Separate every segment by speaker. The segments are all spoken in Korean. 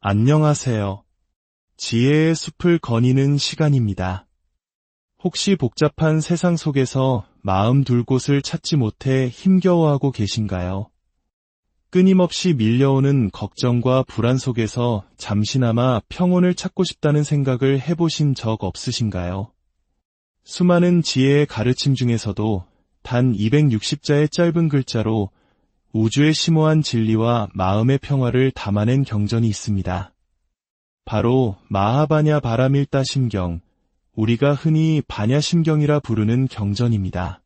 Speaker 1: 안녕하세요. 지혜의 숲을 거니는 시간입니다. 혹시 복잡한 세상 속에서 마음 둘 곳을 찾지 못해 힘겨워하고 계신가요? 끊임없이 밀려오는 걱정과 불안 속에서 잠시나마 평온을 찾고 싶다는 생각을 해보신 적 없으신가요? 수많은 지혜의 가르침 중에서도 단 260자의 짧은 글자로 우주의 심오한 진리와 마음의 평화를 담아낸 경전이 있습니다. 바로 마하바냐 바라밀다 심경, 우리가 흔히 바냐심경이라 부르는 경전입니다.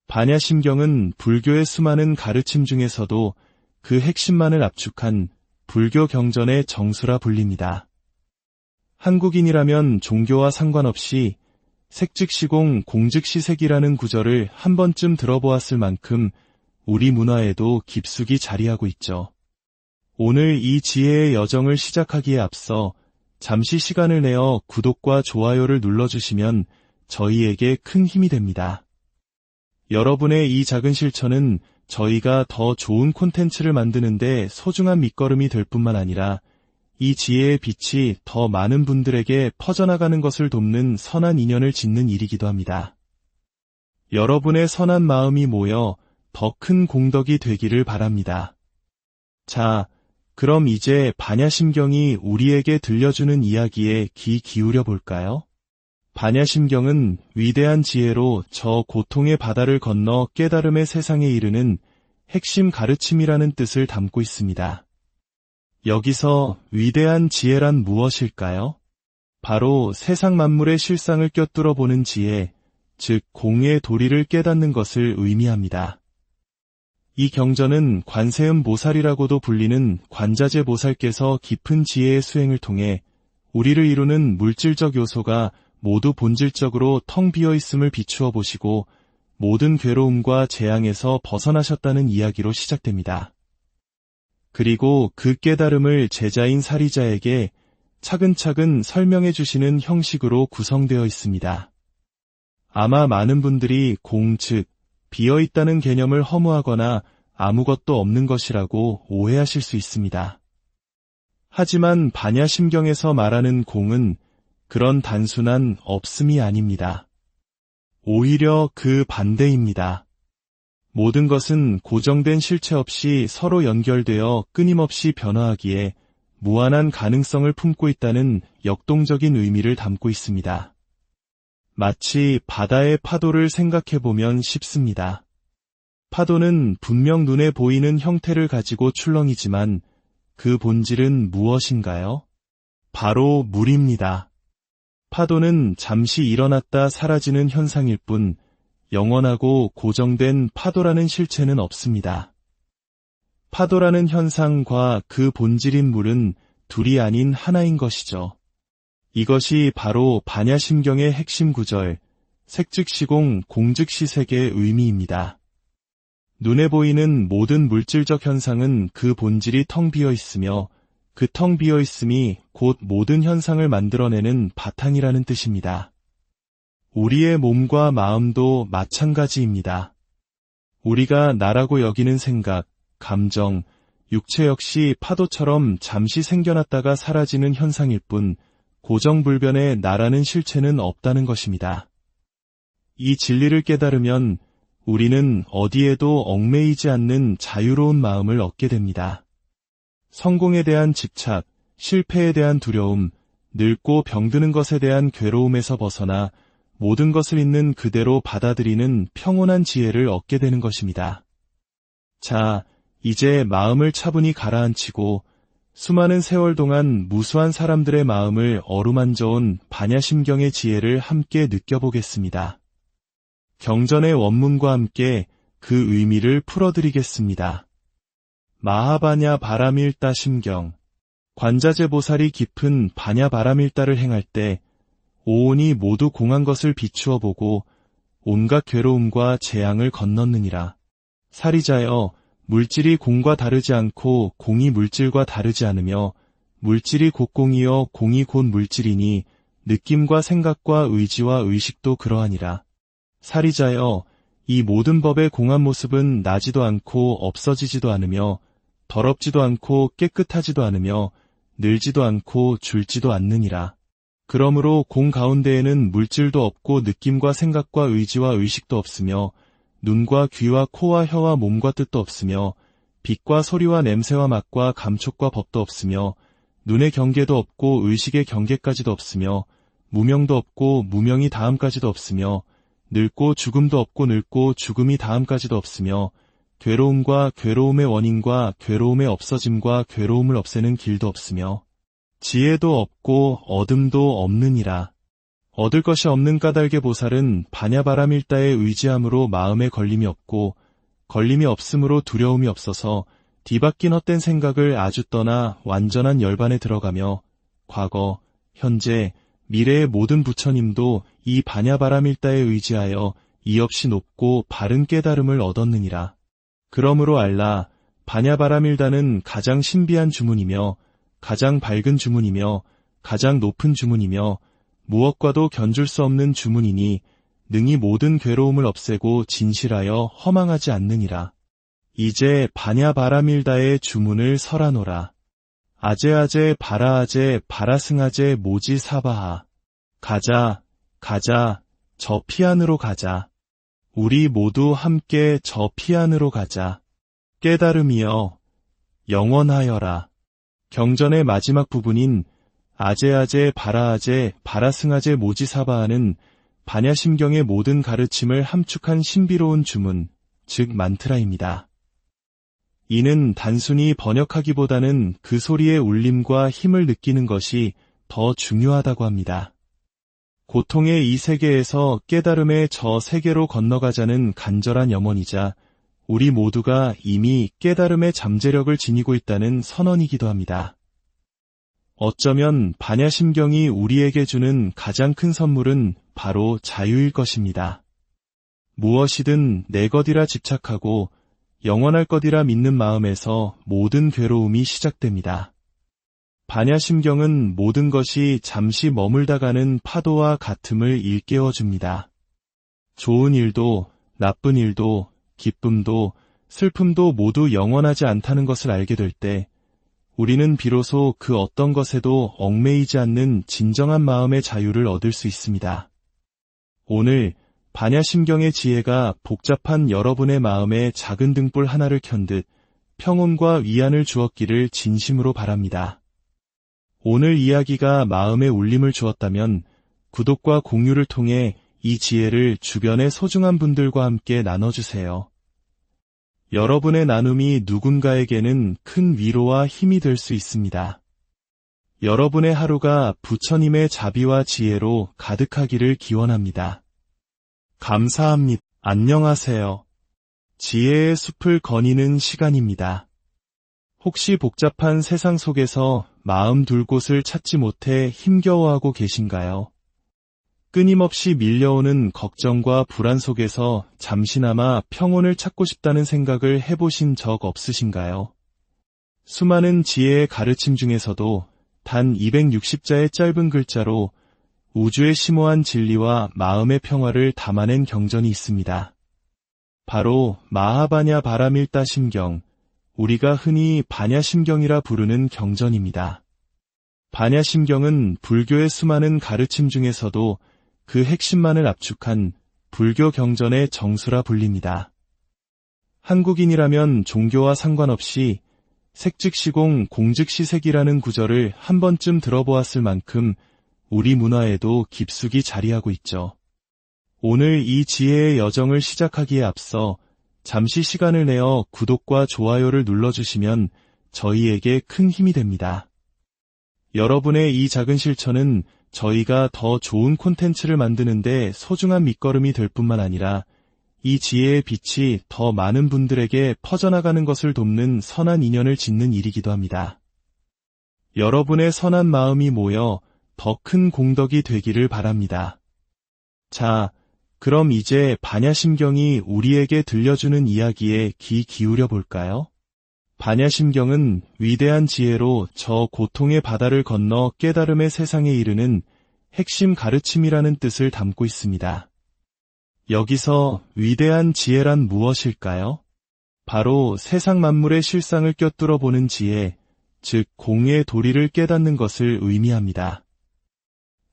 Speaker 1: 바냐심경은 불교의 수많은 가르침 중에서도 그 핵심만을 압축한 불교 경전의 정수라 불립니다. 한국인이라면 종교와 상관없이 색즉시공 공즉시색이라는 구절을 한 번쯤 들어보았을 만큼 우리 문화에도 깊숙이 자리하고 있죠. 오늘 이 지혜의 여정을 시작하기에 앞서 잠시 시간을 내어 구독과 좋아요를 눌러주시면 저희에게 큰 힘이 됩니다. 여러분의 이 작은 실천은 저희가 더 좋은 콘텐츠를 만드는데 소중한 밑거름이 될 뿐만 아니라 이 지혜의 빛이 더 많은 분들에게 퍼져나가는 것을 돕는 선한 인연을 짓는 일이기도 합니다. 여러분의 선한 마음이 모여 더 큰 공덕이 되기를 바랍니다. 자, 그럼 이제 바냐심경이 우리에게 들려주는 이야기에 귀 기울여 볼까요? 바냐심경은 위대한 지혜로 저 고통의 바다를 건너 깨달음의 세상에 이르는 핵심 가르침이라는 뜻을 담고 있습니다. 여기서 위대한 지혜란 무엇일까요? 바로 세상 만물의 실상을 꿰뚫어 보는 지혜, 즉 공의 도리를 깨닫는 것을 의미합니다. 이 경전은 관세음 보살이라고도 불리는 관자재 보살께서 깊은 지혜의 수행을 통해 우리를 이루는 물질적 요소가 모두 본질적으로 텅 비어 있음을 비추어 보시고 모든 괴로움과 재앙에서 벗어나셨다는 이야기로 시작됩니다. 그리고 그 깨달음을 제자인 사리자에게 차근차근 설명해 주시는 형식으로 구성되어 있습니다. 아마 많은 분들이 공, 즉 비어있다는 개념을 허무하거나 아무것도 없는 것이라고 오해하실 수 있습니다. 하지만 바냐심경에서 말하는 공은 그런 단순한 없음이 아닙니다. 오히려 그 반대입니다. 모든 것은 고정된 실체 없이 서로 연결되어 끊임없이 변화하기에 무한한 가능성을 품고 있다는 역동적인 의미를 담고 있습니다. 마치 바다의 파도를 생각해보면 쉽습니다. 파도는 분명 눈에 보이는 형태를 가지고 출렁이지만 그 본질은 무엇인가요? 바로 물입니다. 파도는 잠시 일어났다 사라지는 현상일 뿐 영원하고 고정된 파도라는 실체는 없습니다. 파도라는 현상과 그 본질인 물은 둘이 아닌 하나인 것이죠. 이것이 바로 바냐심경의 핵심 구절, 색즉시공 공즉시색의 의미입니다. 눈에 보이는 모든 물질적 현상은 그 본질이 텅 비어 있으며 그 텅 비어 있음이 곧 모든 현상을 만들어내는 바탕이라는 뜻입니다. 우리의 몸과 마음도 마찬가지입니다. 우리가 나라고 여기는 생각, 감정, 육체 역시 파도처럼 잠시 생겨났다가 사라지는 현상일 뿐 고정불변의 나라는 실체는 없다는 것입니다. 이 진리를 깨달으면 우리는 어디에도 얽매이지 않는 자유로운 마음을 얻게 됩니다. 성공에 대한 집착, 실패에 대한 두려움, 늙고 병드는 것에 대한 괴로움에서 벗어나 모든 것을 있는 그대로 받아들이는 평온한 지혜를 얻게 되는 것입니다. 자, 이제 마음을 차분히 가라앉히고 수많은 세월 동안 무수한 사람들의 마음을 어루만져온 바냐심경의 지혜를 함께 느껴보겠습니다. 경전의 원문과 함께 그 의미를 풀어드리겠습니다. 마하바냐 바라밀다 심경. 관자재 보살이 깊은 바냐 바라밀다를 행할 때 오온이 모두 공한 것을 비추어 보고 온갖 괴로움과 재앙을 건넜느니라. 사리자여, 물질이 공과 다르지 않고 공이 물질과 다르지 않으며 물질이 곧 공이요 공이 곧 물질이니 느낌과 생각과 의지와 의식도 그러하니라. 사리자여, 이 모든 법의 공한 모습은 나지도 않고 없어지지도 않으며 더럽지도 않고 깨끗하지도 않으며 늘지도 않고 줄지도 않느니라. 그러므로 공 가운데에는 물질도 없고 느낌과 생각과 의지와 의식도 없으며 눈과 귀와 코와 혀와 몸과 뜻도 없으며 빛과 소리와 냄새와 맛과 감촉과 법도 없으며 눈의 경계도 없고 의식의 경계까지도 없으며 무명도 없고 무명이 다음까지도 없으며 늙고 죽음도 없고 늙고 죽음이 다음까지도 없으며 괴로움과 괴로움의 원인과 괴로움의 없어짐과 괴로움을 없애는 길도 없으며 지혜도 없고 얻음도 없느니라. 얻을 것이 없는 까닭의 보살은 반야바라밀다에 의지함으로 마음에 걸림이 없고 걸림이 없으므로 두려움이 없어서 뒤바뀐 헛된 생각을 아주 떠나 완전한 열반에 들어가며 과거, 현재, 미래의 모든 부처님도 이 반야바라밀다에 의지하여 이없이 높고 바른 깨달음을 얻었느니라. 그러므로 알라, 반야바라밀다는 가장 신비한 주문이며 가장 밝은 주문이며 가장 높은 주문이며 무엇과도 견줄 수 없는 주문이니 능히 모든 괴로움을 없애고 진실하여 허망하지 않느니라. 이제 반야바라밀다의 주문을 설하노라. 아제아제 바라아제 바라승아제 모지사바하. 가자, 가자, 저 피안으로 가자. 우리 모두 함께 저 피안으로 가자. 깨달음이여, 영원하여라. 경전의 마지막 부분인 아제아제 바라아제 바라승아제 모지사바하는 반야심경의 모든 가르침을 함축한 신비로운 주문, 즉 만트라입니다. 이는 단순히 번역하기보다는 그 소리의 울림과 힘을 느끼는 것이 더 중요하다고 합니다. 고통의 이 세계에서 깨달음의 저 세계로 건너가자는 간절한 염원이자 우리 모두가 이미 깨달음의 잠재력을 지니고 있다는 선언이기도 합니다. 어쩌면 반야심경이 우리에게 주는 가장 큰 선물은 바로 자유일 것입니다. 무엇이든 내 것이라 집착하고 영원할 것이라 믿는 마음에서 모든 괴로움이 시작됩니다. 반야심경은 모든 것이 잠시 머물다가는 파도와 같음을 일깨워줍니다. 좋은 일도 나쁜 일도 기쁨도 슬픔도 모두 영원하지 않다는 것을 알게 될 때 우리는 비로소 그 어떤 것에도 얽매이지 않는 진정한 마음의 자유를 얻을 수 있습니다. 오늘 반야심경의 지혜가 복잡한 여러분의 마음에 작은 등불 하나를 켠 듯 평온과 위안을 주었기를 진심으로 바랍니다. 오늘 이야기가 마음에 울림을 주었다면 구독과 공유를 통해 이 지혜를 주변의 소중한 분들과 함께 나눠주세요. 여러분의 나눔이 누군가에게는 큰 위로와 힘이 될 수 있습니다. 여러분의 하루가 부처님의 자비와 지혜로 가득하기를 기원합니다. 감사합니다. 안녕하세요. 지혜의 숲을 거니는 시간입니다. 혹시 복잡한 세상 속에서 마음 둘 곳을 찾지 못해 힘겨워하고 계신가요? 끊임없이 밀려오는 걱정과 불안 속에서 잠시나마 평온을 찾고 싶다는 생각을 해보신 적 없으신가요? 수많은 지혜의 가르침 중에서도 단 260자의 짧은 글자로 우주의 심오한 진리와 마음의 평화를 담아낸 경전이 있습니다. 바로 마하바냐 바라밀다 심경, 우리가 흔히 반야심경이라 부르는 경전입니다. 반야심경은 불교의 수많은 가르침 중에서도 그 핵심만을 압축한 불교 경전의 정수라 불립니다. 한국인이라면 종교와 상관없이 색즉시공 공즉시색이라는 구절을 한 번쯤 들어보았을 만큼 우리 문화에도 깊숙이 자리하고 있죠. 오늘 이 지혜의 여정을 시작하기에 앞서 잠시 시간을 내어 구독과 좋아요를 눌러주시면 저희에게 큰 힘이 됩니다. 여러분의 이 작은 실천은 저희가 더 좋은 콘텐츠를 만드는데 소중한 밑거름이 될 뿐만 아니라 이 지혜의 빛이 더 많은 분들에게 퍼져나가는 것을 돕는 선한 인연을 짓는 일이기도 합니다. 여러분의 선한 마음이 모여 더 큰 공덕이 되기를 바랍니다. 자, 그럼 이제 반야심경이 우리에게 들려주는 이야기에 귀 기울여 볼까요? 반야심경은 위대한 지혜로 저 고통의 바다를 건너 깨달음의 세상에 이르는 핵심 가르침이라는 뜻을 담고 있습니다. 여기서 위대한 지혜란 무엇일까요? 바로 세상 만물의 실상을 꿰뚫어 보는 지혜, 즉 공의 도리를 깨닫는 것을 의미합니다.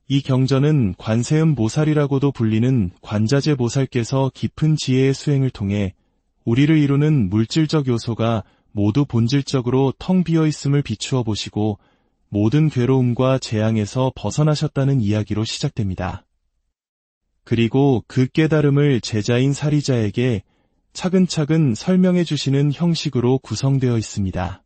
Speaker 1: 이 경전은 관세음 보살이라고도 불리는 관자재 보살께서 깊은 지혜의 수행을 통해 우리를 이루는 물질적 요소가 모두 본질적으로 텅 비어 있음을 비추어 보시고 모든 괴로움과 재앙에서 벗어나셨다는 이야기로 시작됩니다. 그리고 그 깨달음을 제자인 사리자에게 차근차근 설명해 주시는 형식으로 구성되어 있습니다.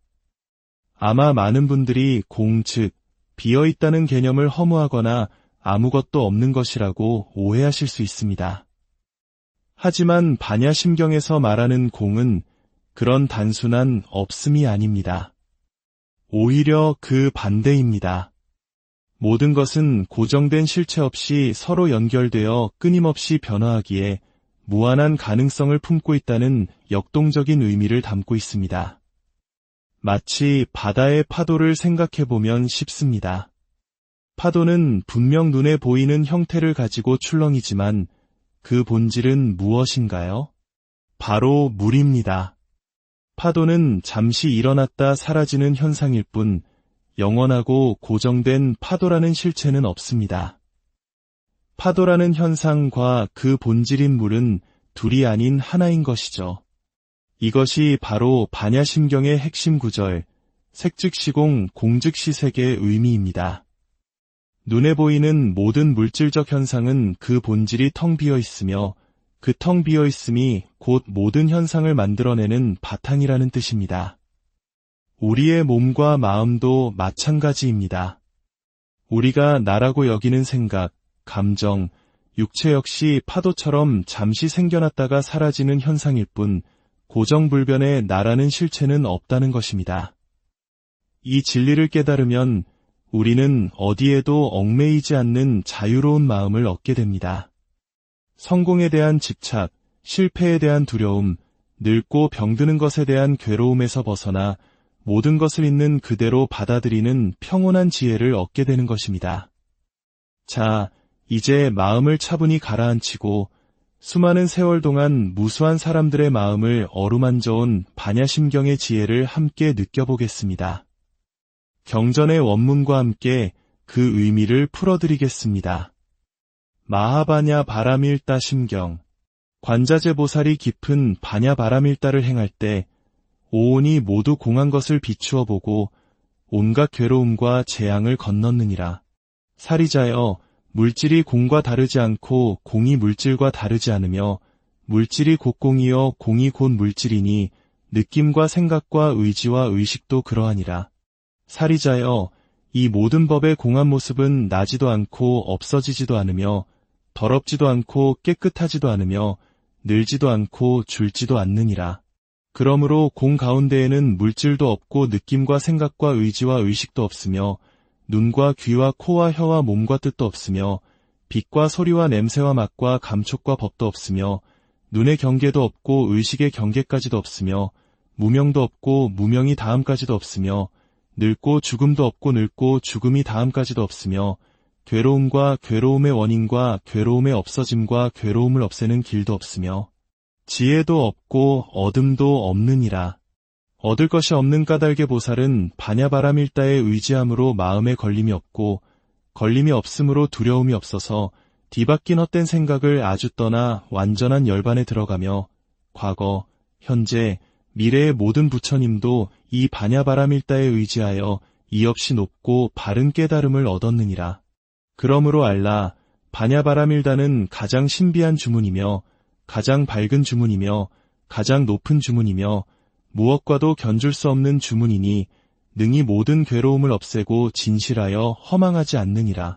Speaker 1: 아마 많은 분들이 공, 즉 비어있다는 개념을 허무하거나 아무것도 없는 것이라고 오해하실 수 있습니다. 하지만 반야심경에서 말하는 공은 그런 단순한 없음이 아닙니다. 오히려 그 반대입니다. 모든 것은 고정된 실체 없이 서로 연결되어 끊임없이 변화하기에 무한한 가능성을 품고 있다는 역동적인 의미를 담고 있습니다. 마치 바다의 파도를 생각해보면 쉽습니다. 파도는 분명 눈에 보이는 형태를 가지고 출렁이지만 그 본질은 무엇인가요? 바로 물입니다. 파도는 잠시 일어났다 사라지는 현상일 뿐 영원하고 고정된 파도라는 실체는 없습니다. 파도라는 현상과 그 본질인 물은 둘이 아닌 하나인 것이죠. 이것이 바로 반야심경의 핵심 구절, 색즉시공 공즉시색의 의미입니다. 눈에 보이는 모든 물질적 현상은 그 본질이 텅 비어 있으며 그 텅 비어 있음이 곧 모든 현상을 만들어내는 바탕이라는 뜻입니다. 우리의 몸과 마음도 마찬가지입니다. 우리가 나라고 여기는 생각, 감정, 육체 역시 파도처럼 잠시 생겨났다가 사라지는 현상일 뿐 고정불변의 나라는 실체는 없다는 것입니다. 이 진리를 깨달으면 우리는 어디에도 얽매이지 않는 자유로운 마음을 얻게 됩니다. 성공에 대한 집착, 실패에 대한 두려움, 늙고 병드는 것에 대한 괴로움에서 벗어나 모든 것을 있는 그대로 받아들이는 평온한 지혜를 얻게 되는 것입니다. 자, 이제 마음을 차분히 가라앉히고 수많은 세월 동안 무수한 사람들의 마음을 어루만져온 반야심경의 지혜를 함께 느껴보겠습니다. 경전의 원문과 함께 그 의미를 풀어드리겠습니다. 마하바냐 바라밀다 심경. 관자재 보살이 깊은 바냐 바라밀다를 행할 때 오온이 모두 공한 것을 비추어 보고 온갖 괴로움과 재앙을 건넜느니라. 사리자여, 물질이 공과 다르지 않고 공이 물질과 다르지 않으며 물질이 곧 공이요 공이 곧 물질이니 느낌과 생각과 의지와 의식도 그러하니라. 사리자여, 이 모든 법의 공한 모습은 나지도 않고 없어지지도 않으며 더럽지도 않고 깨끗하지도 않으며 늘지도 않고 줄지도 않느니라. 그러므로 공 가운데에는 물질도 없고 느낌과 생각과 의지와 의식도 없으며 눈과 귀와 코와 혀와 몸과 뜻도 없으며 빛과 소리와 냄새와 맛과 감촉과 법도 없으며 눈의 경계도 없고 의식의 경계까지도 없으며 무명도 없고 무명이 다음까지도 없으며 늙고 죽음도 없고 늙고 죽음이 다음까지도 없으며 괴로움과 괴로움의 원인과 괴로움의 없어짐과 괴로움을 없애는 길도 없으며 지혜도 없고 얻음도 없느니라. 얻을 것이 없는 까닭의 보살은 바냐바라밀다에 의지함으로 마음에 걸림이 없고 걸림이 없으므로 두려움이 없어서 뒤바뀐 헛된 생각을 아주 떠나 완전한 열반에 들어가며 과거, 현재, 미래의 모든 부처님도 이 바냐바라밀다에 의지하여 이없이 높고 바른 깨달음을 얻었느니라. 그러므로 알라, 바냐바라밀다는 가장 신비한 주문이며 가장 밝은 주문이며 가장 높은 주문이며 무엇과도 견줄 수 없는 주문이니 능히 모든 괴로움을 없애고 진실하여 허망하지 않느니라.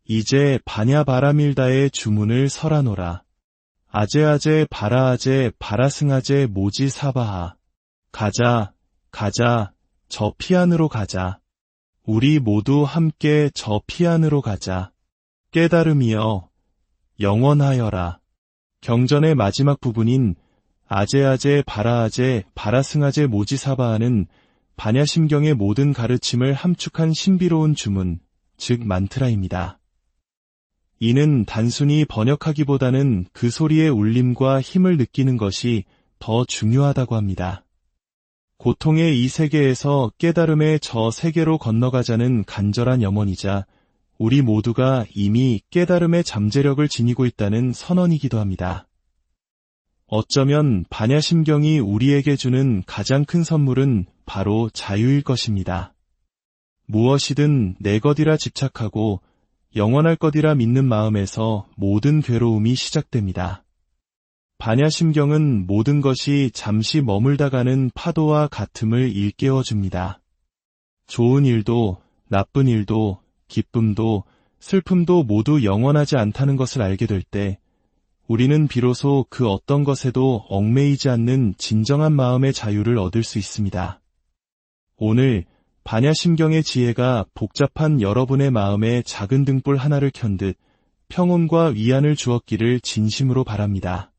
Speaker 1: 이제 바냐바라밀다의 주문을 설하노라. 아제아제 바라아제 바라승아제 모지사바하. 가자, 가자, 저 피안으로 가자. 우리 모두 함께 저 피안으로 가자. 깨달음이여, 영원하여라. 경전의 마지막 부분인 아제아제 바라아제 바라승아제 모지사바하는 반야심경의 모든 가르침을 함축한 신비로운 주문, 즉 만트라입니다. 이는 단순히 번역하기보다는 그 소리의 울림과 힘을 느끼는 것이 더 중요하다고 합니다. 고통의 이 세계에서 깨달음의 저 세계로 건너가자는 간절한 염원이자 우리 모두가 이미 깨달음의 잠재력을 지니고 있다는 선언이기도 합니다. 어쩌면 반야심경이 우리에게 주는 가장 큰 선물은 바로 자유일 것입니다. 무엇이든 내 것이라 집착하고 영원할 것이라 믿는 마음에서 모든 괴로움이 시작됩니다. 반야심경은 모든 것이 잠시 머물다가는 파도와 같음을 일깨워줍니다. 좋은 일도, 나쁜 일도, 기쁨도, 슬픔도 모두 영원하지 않다는 것을 알게 될 때, 우리는 비로소 그 어떤 것에도 얽매이지 않는 진정한 마음의 자유를 얻을 수 있습니다. 오늘 반야심경의 지혜가 복잡한 여러분의 마음에 작은 등불 하나를 켠 듯 평온과 위안을 주었기를 진심으로 바랍니다.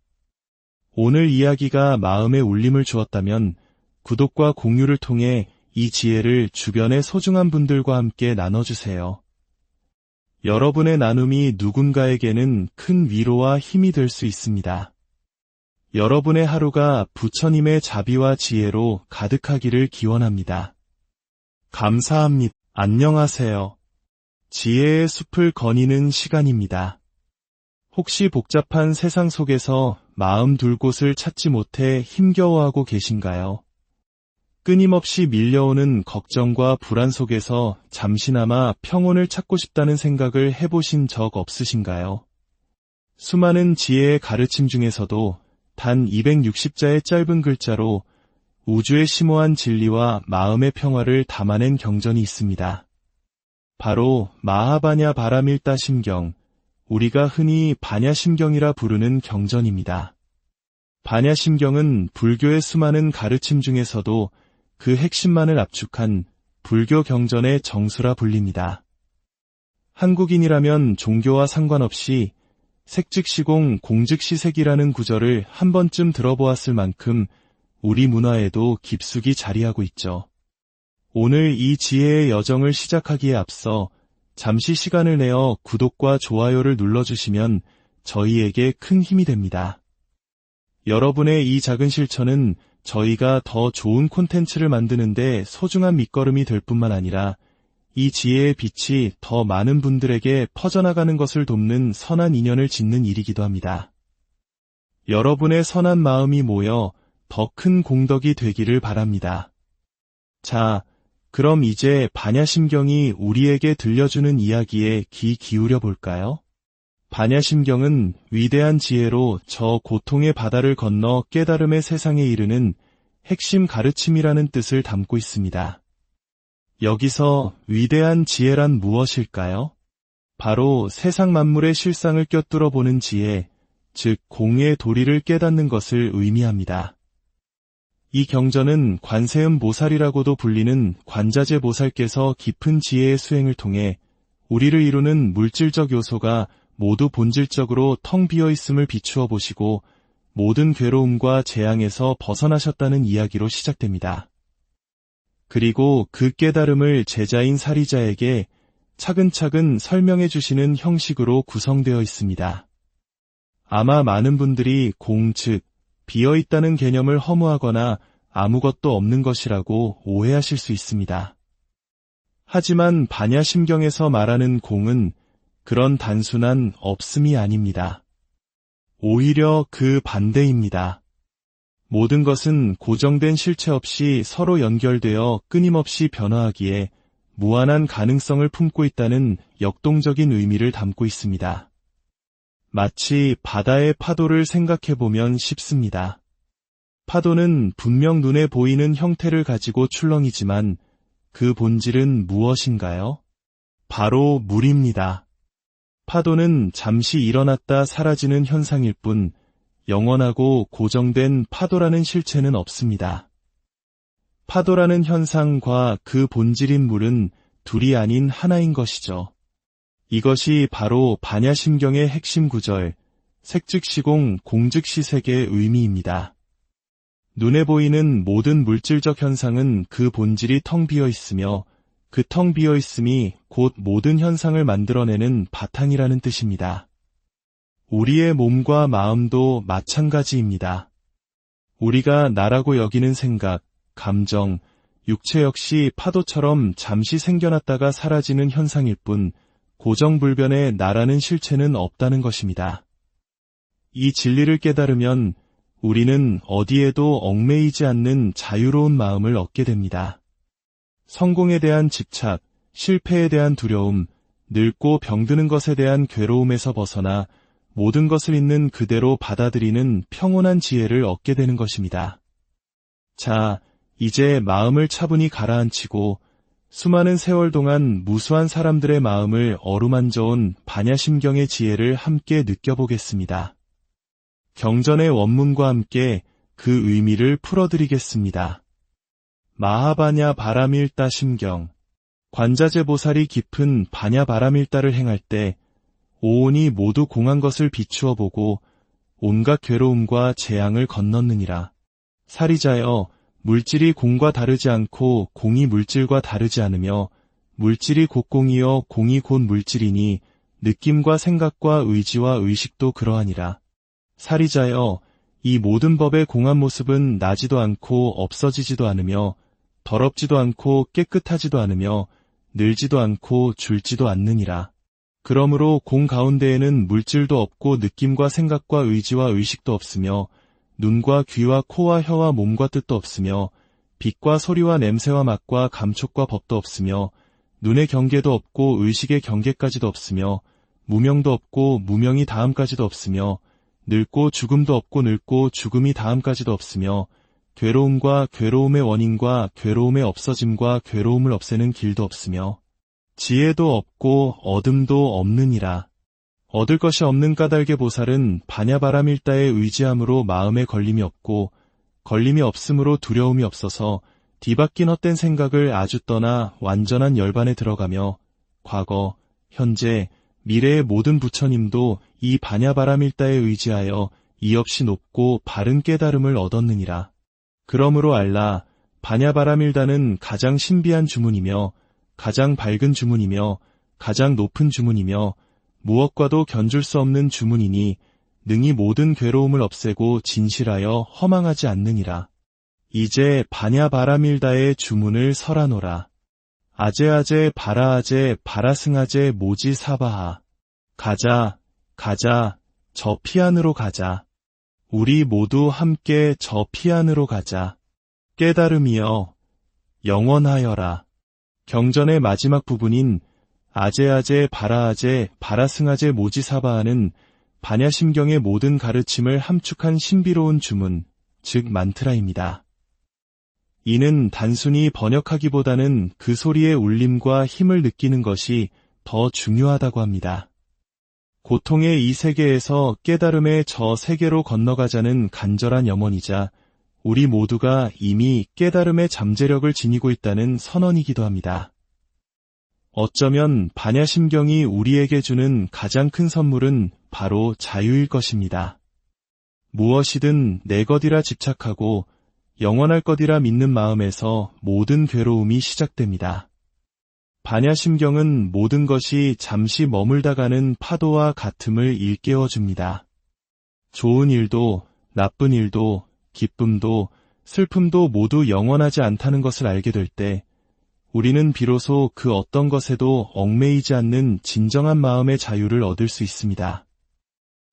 Speaker 1: 오늘 이야기가 마음에 울림을 주었다면 구독과 공유를 통해 이 지혜를 주변의 소중한 분들과 함께 나눠주세요. 여러분의 나눔이 누군가에게는 큰 위로와 힘이 될 수 있습니다. 여러분의 하루가 부처님의 자비와 지혜로 가득하기를 기원합니다. 감사합니다. 안녕하세요. 지혜의 숲을 거니는 시간입니다. 혹시 복잡한 세상 속에서 마음 둘 곳을 찾지 못해 힘겨워하고 계신가요? 끊임없이 밀려오는 걱정과 불안 속에서 잠시나마 평온을 찾고 싶다는 생각을 해보신 적 없으신가요? 수많은 지혜의 가르침 중에서도 단 260자의 짧은 글자로 우주의 심오한 진리와 마음의 평화를 담아낸 경전이 있습니다. 바로 마하바냐 바라밀다 심경, 우리가 흔히 반야심경이라 부르는 경전입니다. 반야심경은 불교의 수많은 가르침 중에서도 그 핵심만을 압축한 불교 경전의 정수라 불립니다. 한국인이라면 종교와 상관없이 색즉시공 공즉시색이라는 구절을 한 번쯤 들어보았을 만큼 우리 문화에도 깊숙이 자리하고 있죠. 오늘 이 지혜의 여정을 시작하기에 앞서 잠시 시간을 내어 구독과 좋아요를 눌러주시면 저희에게 큰 힘이 됩니다. 여러분의 이 작은 실천은 저희가 더 좋은 콘텐츠를 만드는데 소중한 밑거름이 될 뿐만 아니라 이 지혜의 빛이 더 많은 분들에게 퍼져나가는 것을 돕는 선한 인연을 짓는 일이기도 합니다. 여러분의 선한 마음이 모여 더 큰 공덕이 되기를 바랍니다. 자, 그럼 이제 반야심경이 우리에게 들려주는 이야기에 귀 기울여 볼까요? 반야심경은 위대한 지혜로 저 고통의 바다를 건너 깨달음의 세상에 이르는 핵심 가르침이라는 뜻을 담고 있습니다. 여기서 위대한 지혜란 무엇일까요? 바로 세상 만물의 실상을 꿰뚫어 보는 지혜, 즉 공의 도리를 깨닫는 것을 의미합니다. 이 경전은 관세음 보살이라고도 불리는 관자재 보살께서 깊은 지혜의 수행을 통해 우리를 이루는 물질적 요소가 모두 본질적으로 텅 비어 있음을 비추어 보시고 모든 괴로움과 재앙에서 벗어나셨다는 이야기로 시작됩니다. 그리고 그 깨달음을 제자인 사리자에게 차근차근 설명해 주시는 형식으로 구성되어 있습니다. 아마 많은 분들이 공, 즉 비어있다는 개념을 허무하거나 아무것도 없는 것이라고 오해하실 수 있습니다. 하지만 반야심경에서 말하는 공은 그런 단순한 없음이 아닙니다. 오히려 그 반대입니다. 모든 것은 고정된 실체 없이 서로 연결되어 끊임없이 변화하기에 무한한 가능성을 품고 있다는 역동적인 의미를 담고 있습니다. 마치 바다의 파도를 생각해보면 쉽습니다. 파도는 분명 눈에 보이는 형태를 가지고 출렁이지만 그 본질은 무엇인가요? 바로 물입니다. 파도는 잠시 일어났다 사라지는 현상일 뿐 영원하고 고정된 파도라는 실체는 없습니다. 파도라는 현상과 그 본질인 물은 둘이 아닌 하나인 것이죠. 이것이 바로 반야심경의 핵심 구절, 색즉시공 공즉시색의 의미입니다. 눈에 보이는 모든 물질적 현상은 그 본질이 텅 비어 있으며 그 텅 비어 있음이 곧 모든 현상을 만들어내는 바탕이라는 뜻입니다. 우리의 몸과 마음도 마찬가지입니다. 우리가 나라고 여기는 생각, 감정, 육체 역시 파도처럼 잠시 생겨났다가 사라지는 현상일 뿐 고정불변의 나라는 실체는 없다는 것입니다. 이 진리를 깨달으면 우리는 어디에도 얽매이지 않는 자유로운 마음을 얻게 됩니다. 성공에 대한 집착, 실패에 대한 두려움, 늙고 병드는 것에 대한 괴로움에서 벗어나 모든 것을 있는 그대로 받아들이는 평온한 지혜를 얻게 되는 것입니다. 자, 이제 마음을 차분히 가라앉히고 수많은 세월 동안 무수한 사람들의 마음을 어루만져온 반야심경의 지혜를 함께 느껴보겠습니다. 경전의 원문과 함께 그 의미를 풀어드리겠습니다. 마하바냐 바라밀다 심경. 관자재보살이 깊은 바냐 바라밀다를 행할 때 오온이 모두 공한 것을 비추어 보고 온갖 괴로움과 재앙을 건넜느니라. 사리자여, 물질이 공과 다르지 않고 공이 물질과 다르지 않으며 물질이 곧 공이요 공이 곧 물질이니 느낌과 생각과 의지와 의식도 그러하니라. 사리자여, 이 모든 법의 공한 모습은 나지도 않고 없어지지도 않으며 더럽지도 않고 깨끗하지도 않으며 늘지도 않고 줄지도 않느니라. 그러므로 공 가운데에는 물질도 없고 느낌과 생각과 의지와 의식도 없으며 눈과 귀와 코와 혀와 몸과 뜻도 없으며 빛과 소리와 냄새와 맛과 감촉과 법도 없으며 눈의 경계도 없고 의식의 경계까지도 없으며 무명도 없고 무명이 다음까지도 없으며 늙고 죽음도 없고 늙고 죽음이 다음까지도 없으며 괴로움과 괴로움의 원인과 괴로움의 없어짐과 괴로움을 없애는 길도 없으며 지혜도 없고 어둠도 없느니라. 얻을 것이 없는 까닭의 보살은 바냐바라밀다에 의지함으로 마음에 걸림이 없고 걸림이 없으므로 두려움이 없어서 뒤바뀐 헛된 생각을 아주 떠나 완전한 열반에 들어가며 과거, 현재, 미래의 모든 부처님도 이 바냐바라밀다에 의지하여 이없이 높고 바른 깨달음을 얻었느니라. 그러므로 알라, 바냐바라밀다는 가장 신비한 주문이며 가장 밝은 주문이며 가장 높은 주문이며 무엇과도 견줄 수 없는 주문이니 능히 모든 괴로움을 없애고 진실하여 허망하지 않느니라. 이제 바냐바라밀다의 주문을 설하노라. 아제아제 바라아제 바라승아제 모지사바하. 가자, 가자, 저 피안으로 가자. 우리 모두 함께 저 피안으로 가자. 깨달음이여, 영원하여라. 경전의 마지막 부분인 아제아제 바라아제 바라승아제 모지사바하는 바냐심경의 모든 가르침을 함축한 신비로운 주문, 즉 만트라입니다. 이는 단순히 번역하기보다는 그 소리의 울림과 힘을 느끼는 것이 더 중요하다고 합니다. 고통의 이 세계에서 깨달음의 저 세계로 건너가자는 간절한 염원이자 우리 모두가 이미 깨달음의 잠재력을 지니고 있다는 선언이기도 합니다. 어쩌면 바냐심경이 우리에게 주는 가장 큰 선물은 바로 자유일 것입니다. 무엇이든 내 것이라 집착하고 영원할 것이라 믿는 마음에서 모든 괴로움이 시작됩니다. 바냐심경은 모든 것이 잠시 머물다 가는 파도와 같음을 일깨워줍니다. 좋은 일도, 나쁜 일도, 기쁨도, 슬픔도 모두 영원하지 않다는 것을 알게 될 때 우리는 비로소 그 어떤 것에도 얽매이지 않는 진정한 마음의 자유를 얻을 수 있습니다.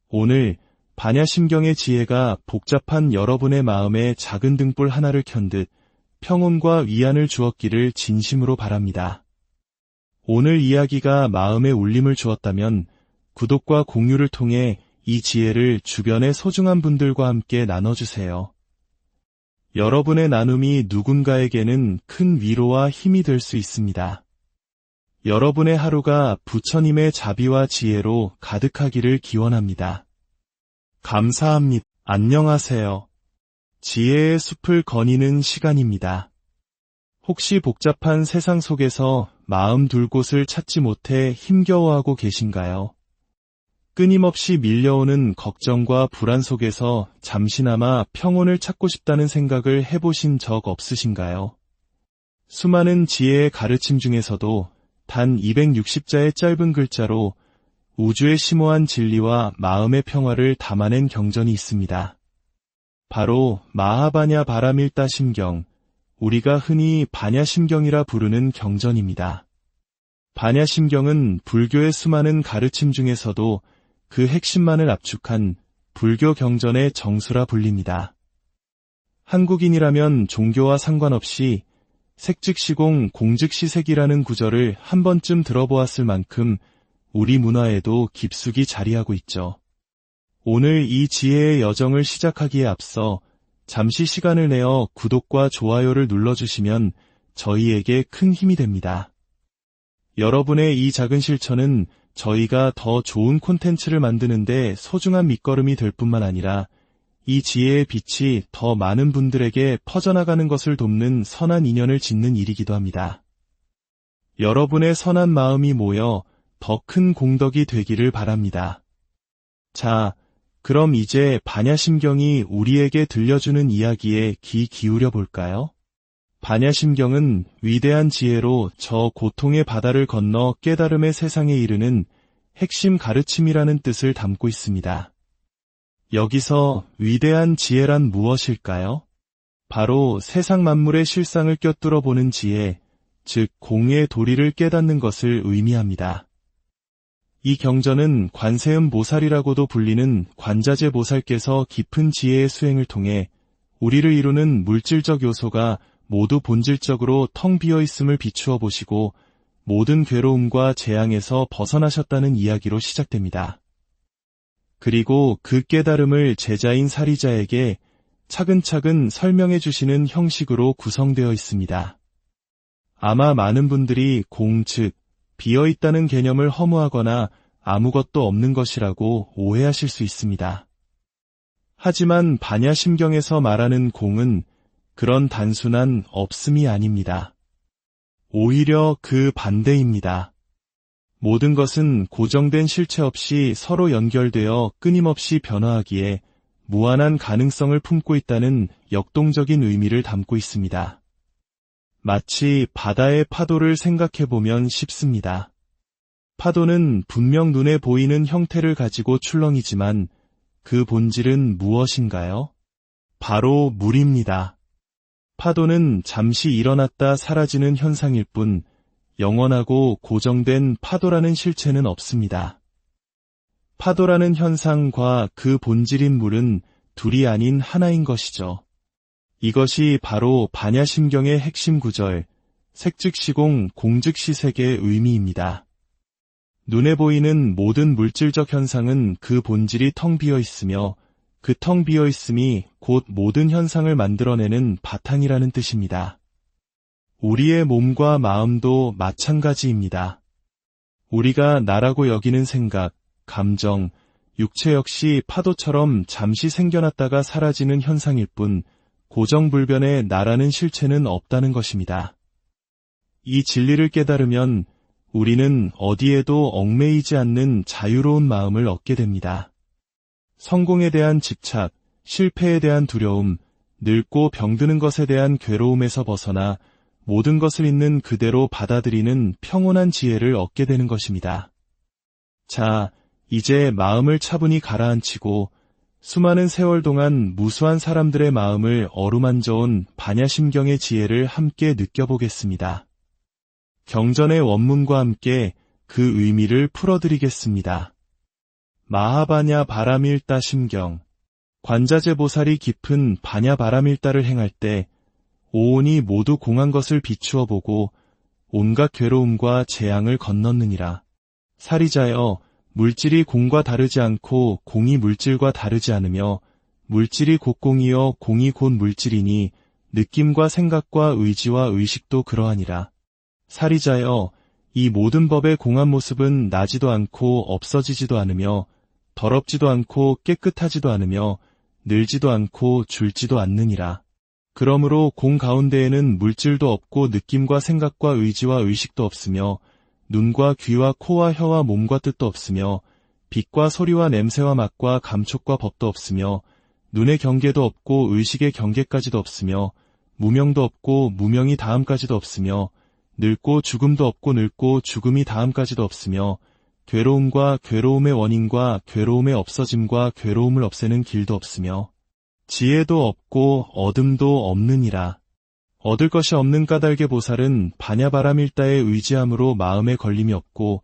Speaker 1: 오늘 바냐심경의 지혜가 복잡한 여러분의 마음에 작은 등불 하나를 켠 듯 평온과 위안을 주었기를 진심으로 바랍니다. 오늘 이야기가 마음에 울림을 주었다면 구독과 공유를 통해 이 지혜를 주변의 소중한 분들과 함께 나눠주세요. 여러분의 나눔이 누군가에게는 큰 위로와 힘이 될 수 있습니다. 여러분의 하루가 부처님의 자비와 지혜로 가득하기를 기원합니다. 감사합니다. 안녕하세요. 지혜의 숲을 거니는 시간입니다. 혹시 복잡한 세상 속에서 마음 둘 곳을 찾지 못해 힘겨워하고 계신가요? 끊임없이 밀려오는 걱정과 불안 속에서 잠시나마 평온을 찾고 싶다는 생각을 해보신 적 없으신가요? 수많은 지혜의 가르침 중에서도 단 260자의 짧은 글자로 우주의 심오한 진리와 마음의 평화를 담아낸 경전이 있습니다. 바로 마하바냐 바라밀다 심경, 우리가 흔히 반야심경이라 부르는 경전입니다. 반야심경은 불교의 수많은 가르침 중에서도 그 핵심만을 압축한 불교 경전의 정수라 불립니다. 한국인이라면 종교와 상관없이 색즉시공 공즉시색이라는 구절을 한 번쯤 들어보았을 만큼 우리 문화에도 깊숙이 자리하고 있죠. 오늘 이 지혜의 여정을 시작하기에 앞서 잠시 시간을 내어 구독과 좋아요를 눌러주시면 저희에게 큰 힘이 됩니다. 여러분의 이 작은 실천은 저희가 더 좋은 콘텐츠를 만드는데 소중한 밑거름이 될 뿐만 아니라 이 지혜의 빛이 더 많은 분들에게 퍼져나가는 것을 돕는 선한 인연을 짓는 일이기도 합니다. 여러분의 선한 마음이 모여 더 큰 공덕이 되기를 바랍니다. 자, 그럼 이제 반야심경이 우리에게 들려주는 이야기에 귀 기울여 볼까요? 반야심경은 위대한 지혜로 저 고통의 바다를 건너 깨달음의 세상에 이르는 핵심 가르침이라는 뜻을 담고 있습니다. 여기서 위대한 지혜란 무엇일까요? 바로 세상 만물의 실상을 꿰뚫어 보는 지혜, 즉 공의 도리를 깨닫는 것을 의미합니다. 이 경전은 관세음 보살이라고도 불리는 관자재 보살께서 깊은 지혜의 수행을 통해 우리를 이루는 물질적 요소가 모두 본질적으로 텅 비어 있음을 비추어 보시고 모든 괴로움과 재앙에서 벗어나셨다는 이야기로 시작됩니다. 그리고 그 깨달음을 제자인 사리자에게 차근차근 설명해 주시는 형식으로 구성되어 있습니다. 아마 많은 분들이 공, 즉 비어있다는 개념을 허무하거나 아무것도 없는 것이라고 오해하실 수 있습니다. 하지만 반야심경에서 말하는 공은 그런 단순한 없음이 아닙니다. 오히려 그 반대입니다. 모든 것은 고정된 실체 없이 서로 연결되어 끊임없이 변화하기에 무한한 가능성을 품고 있다는 역동적인 의미를 담고 있습니다. 마치 바다의 파도를 생각해보면 쉽습니다. 파도는 분명 눈에 보이는 형태를 가지고 출렁이지만 그 본질은 무엇인가요? 바로 물입니다. 파도는 잠시 일어났다 사라지는 현상일 뿐 영원하고 고정된 파도라는 실체는 없습니다. 파도라는 현상과 그 본질인 물은 둘이 아닌 하나인 것이죠. 이것이 바로 반야심경의 핵심 구절, 색즉시공 공즉시색의 의미입니다. 눈에 보이는 모든 물질적 현상은 그 본질이 텅 비어 있으며 그 텅 비어 있음이 곧 모든 현상을 만들어내는 바탕이라는 뜻입니다. 우리의 몸과 마음도 마찬가지입니다. 우리가 나라고 여기는 생각, 감정, 육체 역시 파도처럼 잠시 생겨났다가 사라지는 현상일 뿐 고정불변의 나라는 실체는 없다는 것입니다. 이 진리를 깨달으면 우리는 어디에도 얽매이지 않는 자유로운 마음을 얻게 됩니다. 성공에 대한 집착, 실패에 대한 두려움, 늙고 병드는 것에 대한 괴로움에서 벗어나 모든 것을 있는 그대로 받아들이는 평온한 지혜를 얻게 되는 것입니다. 자, 이제 마음을 차분히 가라앉히고 수많은 세월 동안 무수한 사람들의 마음을 어루만져온 반야심경의 지혜를 함께 느껴보겠습니다. 경전의 원문과 함께 그 의미를 풀어드리겠습니다. 마하바냐 바라밀다 심경. 관자재 보살이 깊은 바냐 바라밀다를 행할 때 오온이 모두 공한 것을 비추어 보고 온갖 괴로움과 재앙을 건넜느니라. 사리자여, 물질이 공과 다르지 않고 공이 물질과 다르지 않으며 물질이 곧 공이요 공이 곧 물질이니 느낌과 생각과 의지와 의식도 그러하니라. 사리자여, 이 모든 법의 공한 모습은 나지도 않고 없어지지도 않으며 더럽지도 않고 깨끗하지도 않으며 늘지도 않고 줄지도 않느니라. 그러므로 공 가운데에는 물질도 없고 느낌과 생각과 의지와 의식도 없으며 눈과 귀와 코와 혀와 몸과 뜻도 없으며 빛과 소리와 냄새와 맛과 감촉과 법도 없으며 눈의 경계도 없고 의식의 경계까지도 없으며 무명도 없고 무명이 다음까지도 없으며 늙고 죽음도 없고 늙고 죽음이 다음까지도 없으며 괴로움과 괴로움의 원인과 괴로움의 없어짐과 괴로움을 없애는 길도 없으며 지혜도 없고 어둠도 없느니라. 얻을 것이 없는 까닭의 보살은 반야바라밀다에 의지함으로 마음에 걸림이 없고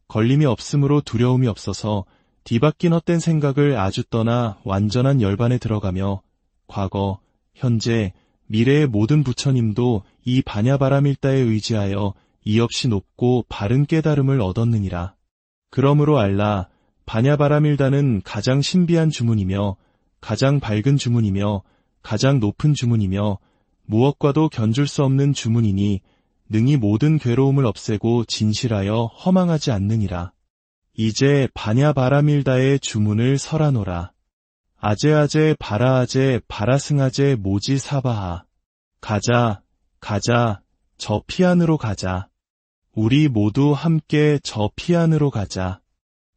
Speaker 1: 걸림이 없으므로 두려움이 없어서 뒤바뀐 헛된 생각을 아주 떠나 완전한 열반에 들어가며 과거, 현재, 미래의 모든 부처님도 이 반야바라밀다에 의지하여 이없이 높고 바른 깨달음을 얻었느니라. 그러므로 알라, 반야바라밀다는 가장 신비한 주문이며 가장 밝은 주문이며 가장 높은 주문이며 무엇과도 견줄 수 없는 주문이니 능히 모든 괴로움을 없애고 진실하여 허망하지 않느니라. 이제 반야바라밀다의 주문을 설하노라. 아제아제 바라아제 바라승아제 모지 사바하. 가자, 가자, 저 피안으로 가자. 우리 모두 함께 저 피안으로 가자.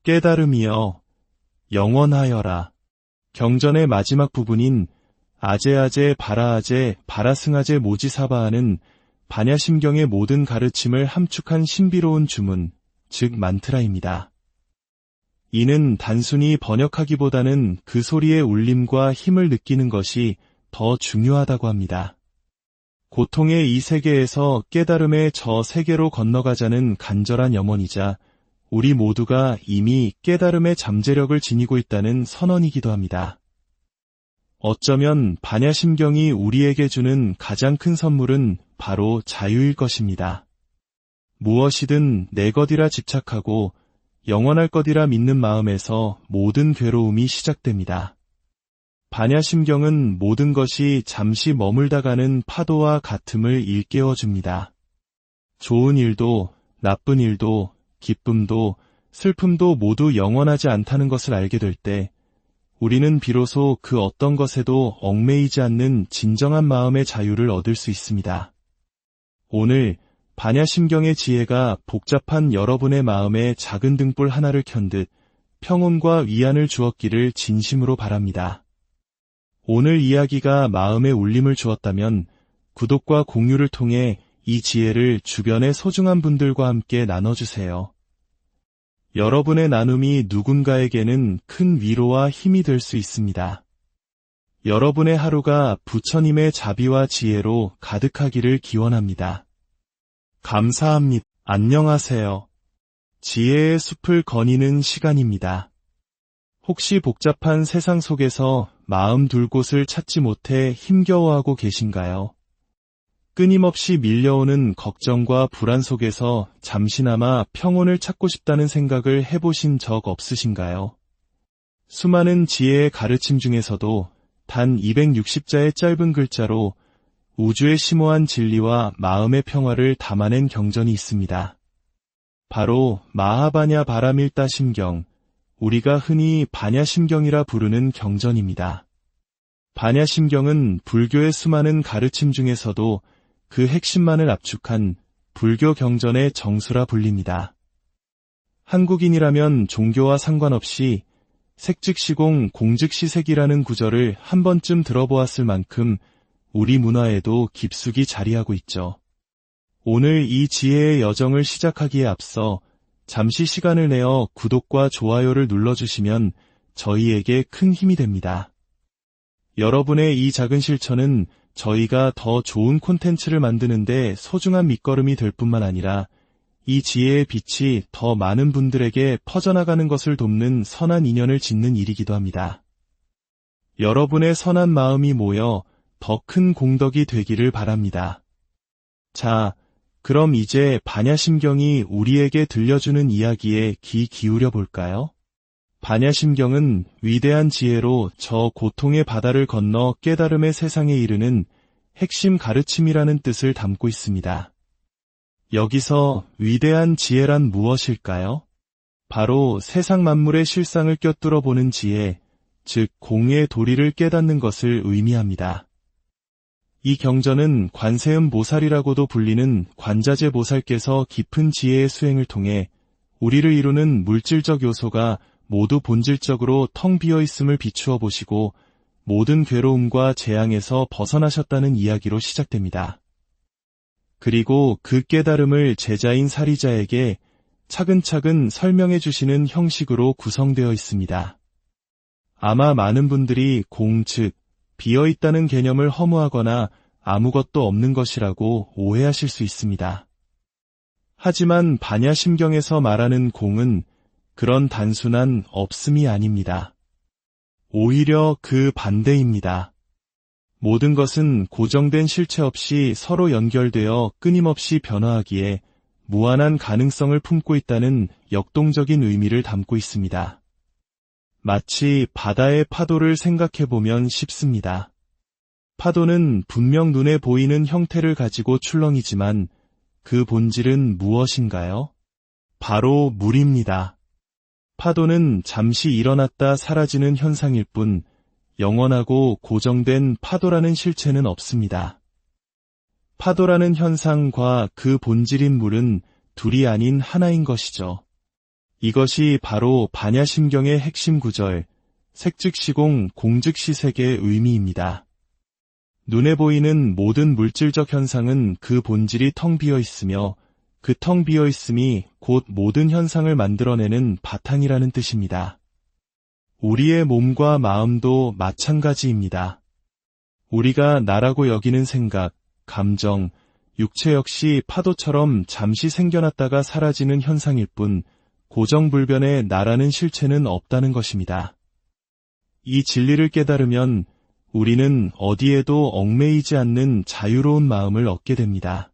Speaker 1: 깨달음이여, 영원하여라. 경전의 마지막 부분인 아제아제 바라아제 바라승아제 모지 사바하는 반야심경의 모든 가르침을 함축한 신비로운 주문, 즉 만트라입니다. 이는 단순히 번역하기보다는 그 소리의 울림과 힘을 느끼는 것이 더 중요하다고 합니다. 고통의 이 세계에서 깨달음의 저 세계로 건너가자는 간절한 염원이자 우리 모두가 이미 깨달음의 잠재력을 지니고 있다는 선언이기도 합니다. 어쩌면 반야심경이 우리에게 주는 가장 큰 선물은 바로 자유일 것입니다. 무엇이든 내 것이라 집착하고 영원할 것이라 믿는 마음에서 모든 괴로움이 시작됩니다. 반야심경은 모든 것이 잠시 머물다가는 파도와 같음을 일깨워줍니다. 좋은 일도, 나쁜 일도, 기쁨도, 슬픔도 모두 영원하지 않다는 것을 알게 될 때, 우리는 비로소 그 어떤 것에도 얽매이지 않는 진정한 마음의 자유를 얻을 수 있습니다. 오늘 반야심경의 지혜가 복잡한 여러분의 마음에 작은 등불 하나를 켠 듯 평온과 위안을 주었기를 진심으로 바랍니다. 오늘 이야기가 마음에 울림을 주었다면 구독과 공유를 통해 이 지혜를 주변의 소중한 분들과 함께 나눠주세요. 여러분의 나눔이 누군가에게는 큰 위로와 힘이 될 수 있습니다. 여러분의 하루가 부처님의 자비와 지혜로 가득하기를 기원합니다. 감사합니다. 안녕하세요. 지혜의 숲을 거니는 시간입니다. 혹시 복잡한 세상 속에서 마음 둘 곳을 찾지 못해 힘겨워하고 계신가요? 끊임없이 밀려오는 걱정과 불안 속에서 잠시나마 평온을 찾고 싶다는 생각을 해보신 적 없으신가요? 수많은 지혜의 가르침 중에서도 단 260자의 짧은 글자로 우주의 심오한 진리와 마음의 평화를 담아낸 경전이 있습니다. 바로 마하바냐 바라밀다 심경, 우리가 흔히 반야심경이라 부르는 경전입니다. 반야심경은 불교의 수많은 가르침 중에서도 그 핵심만을 압축한 불교 경전의 정수라 불립니다. 한국인이라면 종교와 상관없이 색즉시공 공즉시색이라는 구절을 한 번쯤 들어보았을 만큼 우리 문화에도 깊숙이 자리하고 있죠. 오늘 이 지혜의 여정을 시작하기에 앞서 잠시 시간을 내어 구독과 좋아요를 눌러주시면 저희에게 큰 힘이 됩니다. 여러분의 이 작은 실천은 저희가 더 좋은 콘텐츠를 만드는데 소중한 밑거름이 될 뿐만 아니라 이 지혜의 빛이 더 많은 분들에게 퍼져나가는 것을 돕는 선한 인연을 짓는 일이기도 합니다. 여러분의 선한 마음이 모여 더 큰 공덕이 되기를 바랍니다. 자, 그럼 이제 반야심경이 우리에게 들려주는 이야기에 귀 기울여 볼까요? 반야심경은 위대한 지혜로 저 고통의 바다를 건너 깨달음의 세상에 이르는 핵심 가르침이라는 뜻을 담고 있습니다. 여기서 위대한 지혜란 무엇일까요? 바로 세상 만물의 실상을 꿰뚫어 보는 지혜, 즉 공의 도리를 깨닫는 것을 의미합니다. 이 경전은 관세음 보살이라고도 불리는 관자재 보살께서 깊은 지혜의 수행을 통해 우리를 이루는 물질적 요소가 모두 본질적으로 텅 비어 있음을 비추어 보시고 모든 괴로움과 재앙에서 벗어나셨다는 이야기로 시작됩니다. 그리고 그 깨달음을 제자인 사리자에게 차근차근 설명해 주시는 형식으로 구성되어 있습니다. 아마 많은 분들이 공, 즉 비어 있다는 개념을 허무하거나 아무것도 없는 것이라고 오해하실 수 있습니다. 하지만 반야심경에서 말하는 공은 그런 단순한 없음이 아닙니다. 오히려 그 반대입니다. 모든 것은 고정된 실체 없이 서로 연결되어 끊임없이 변화하기에 무한한 가능성을 품고 있다는 역동적인 의미를 담고 있습니다. 마치 바다의 파도를 생각해보면 쉽습니다. 파도는 분명 눈에 보이는 형태를 가지고 출렁이지만 그 본질은 무엇인가요? 바로 물입니다. 파도는 잠시 일어났다 사라지는 현상일 뿐 영원하고 고정된 파도라는 실체는 없습니다. 파도라는 현상과 그 본질인 물은 둘이 아닌 하나인 것이죠. 이것이 바로 반야심경의 핵심 구절, 색즉시공 공즉시색의 의미입니다. 눈에 보이는 모든 물질적 현상은 그 본질이 텅 비어 있으며 그 텅 비어 있음이 곧 모든 현상을 만들어내는 바탕이라는 뜻입니다. 우리의 몸과 마음도 마찬가지입니다. 우리가 나라고 여기는 생각, 감정, 육체 역시 파도처럼 잠시 생겨났다가 사라지는 현상일 뿐 고정불변의 나라는 실체는 없다는 것입니다. 이 진리를 깨달으면 우리는 어디에도 얽매이지 않는 자유로운 마음을 얻게 됩니다.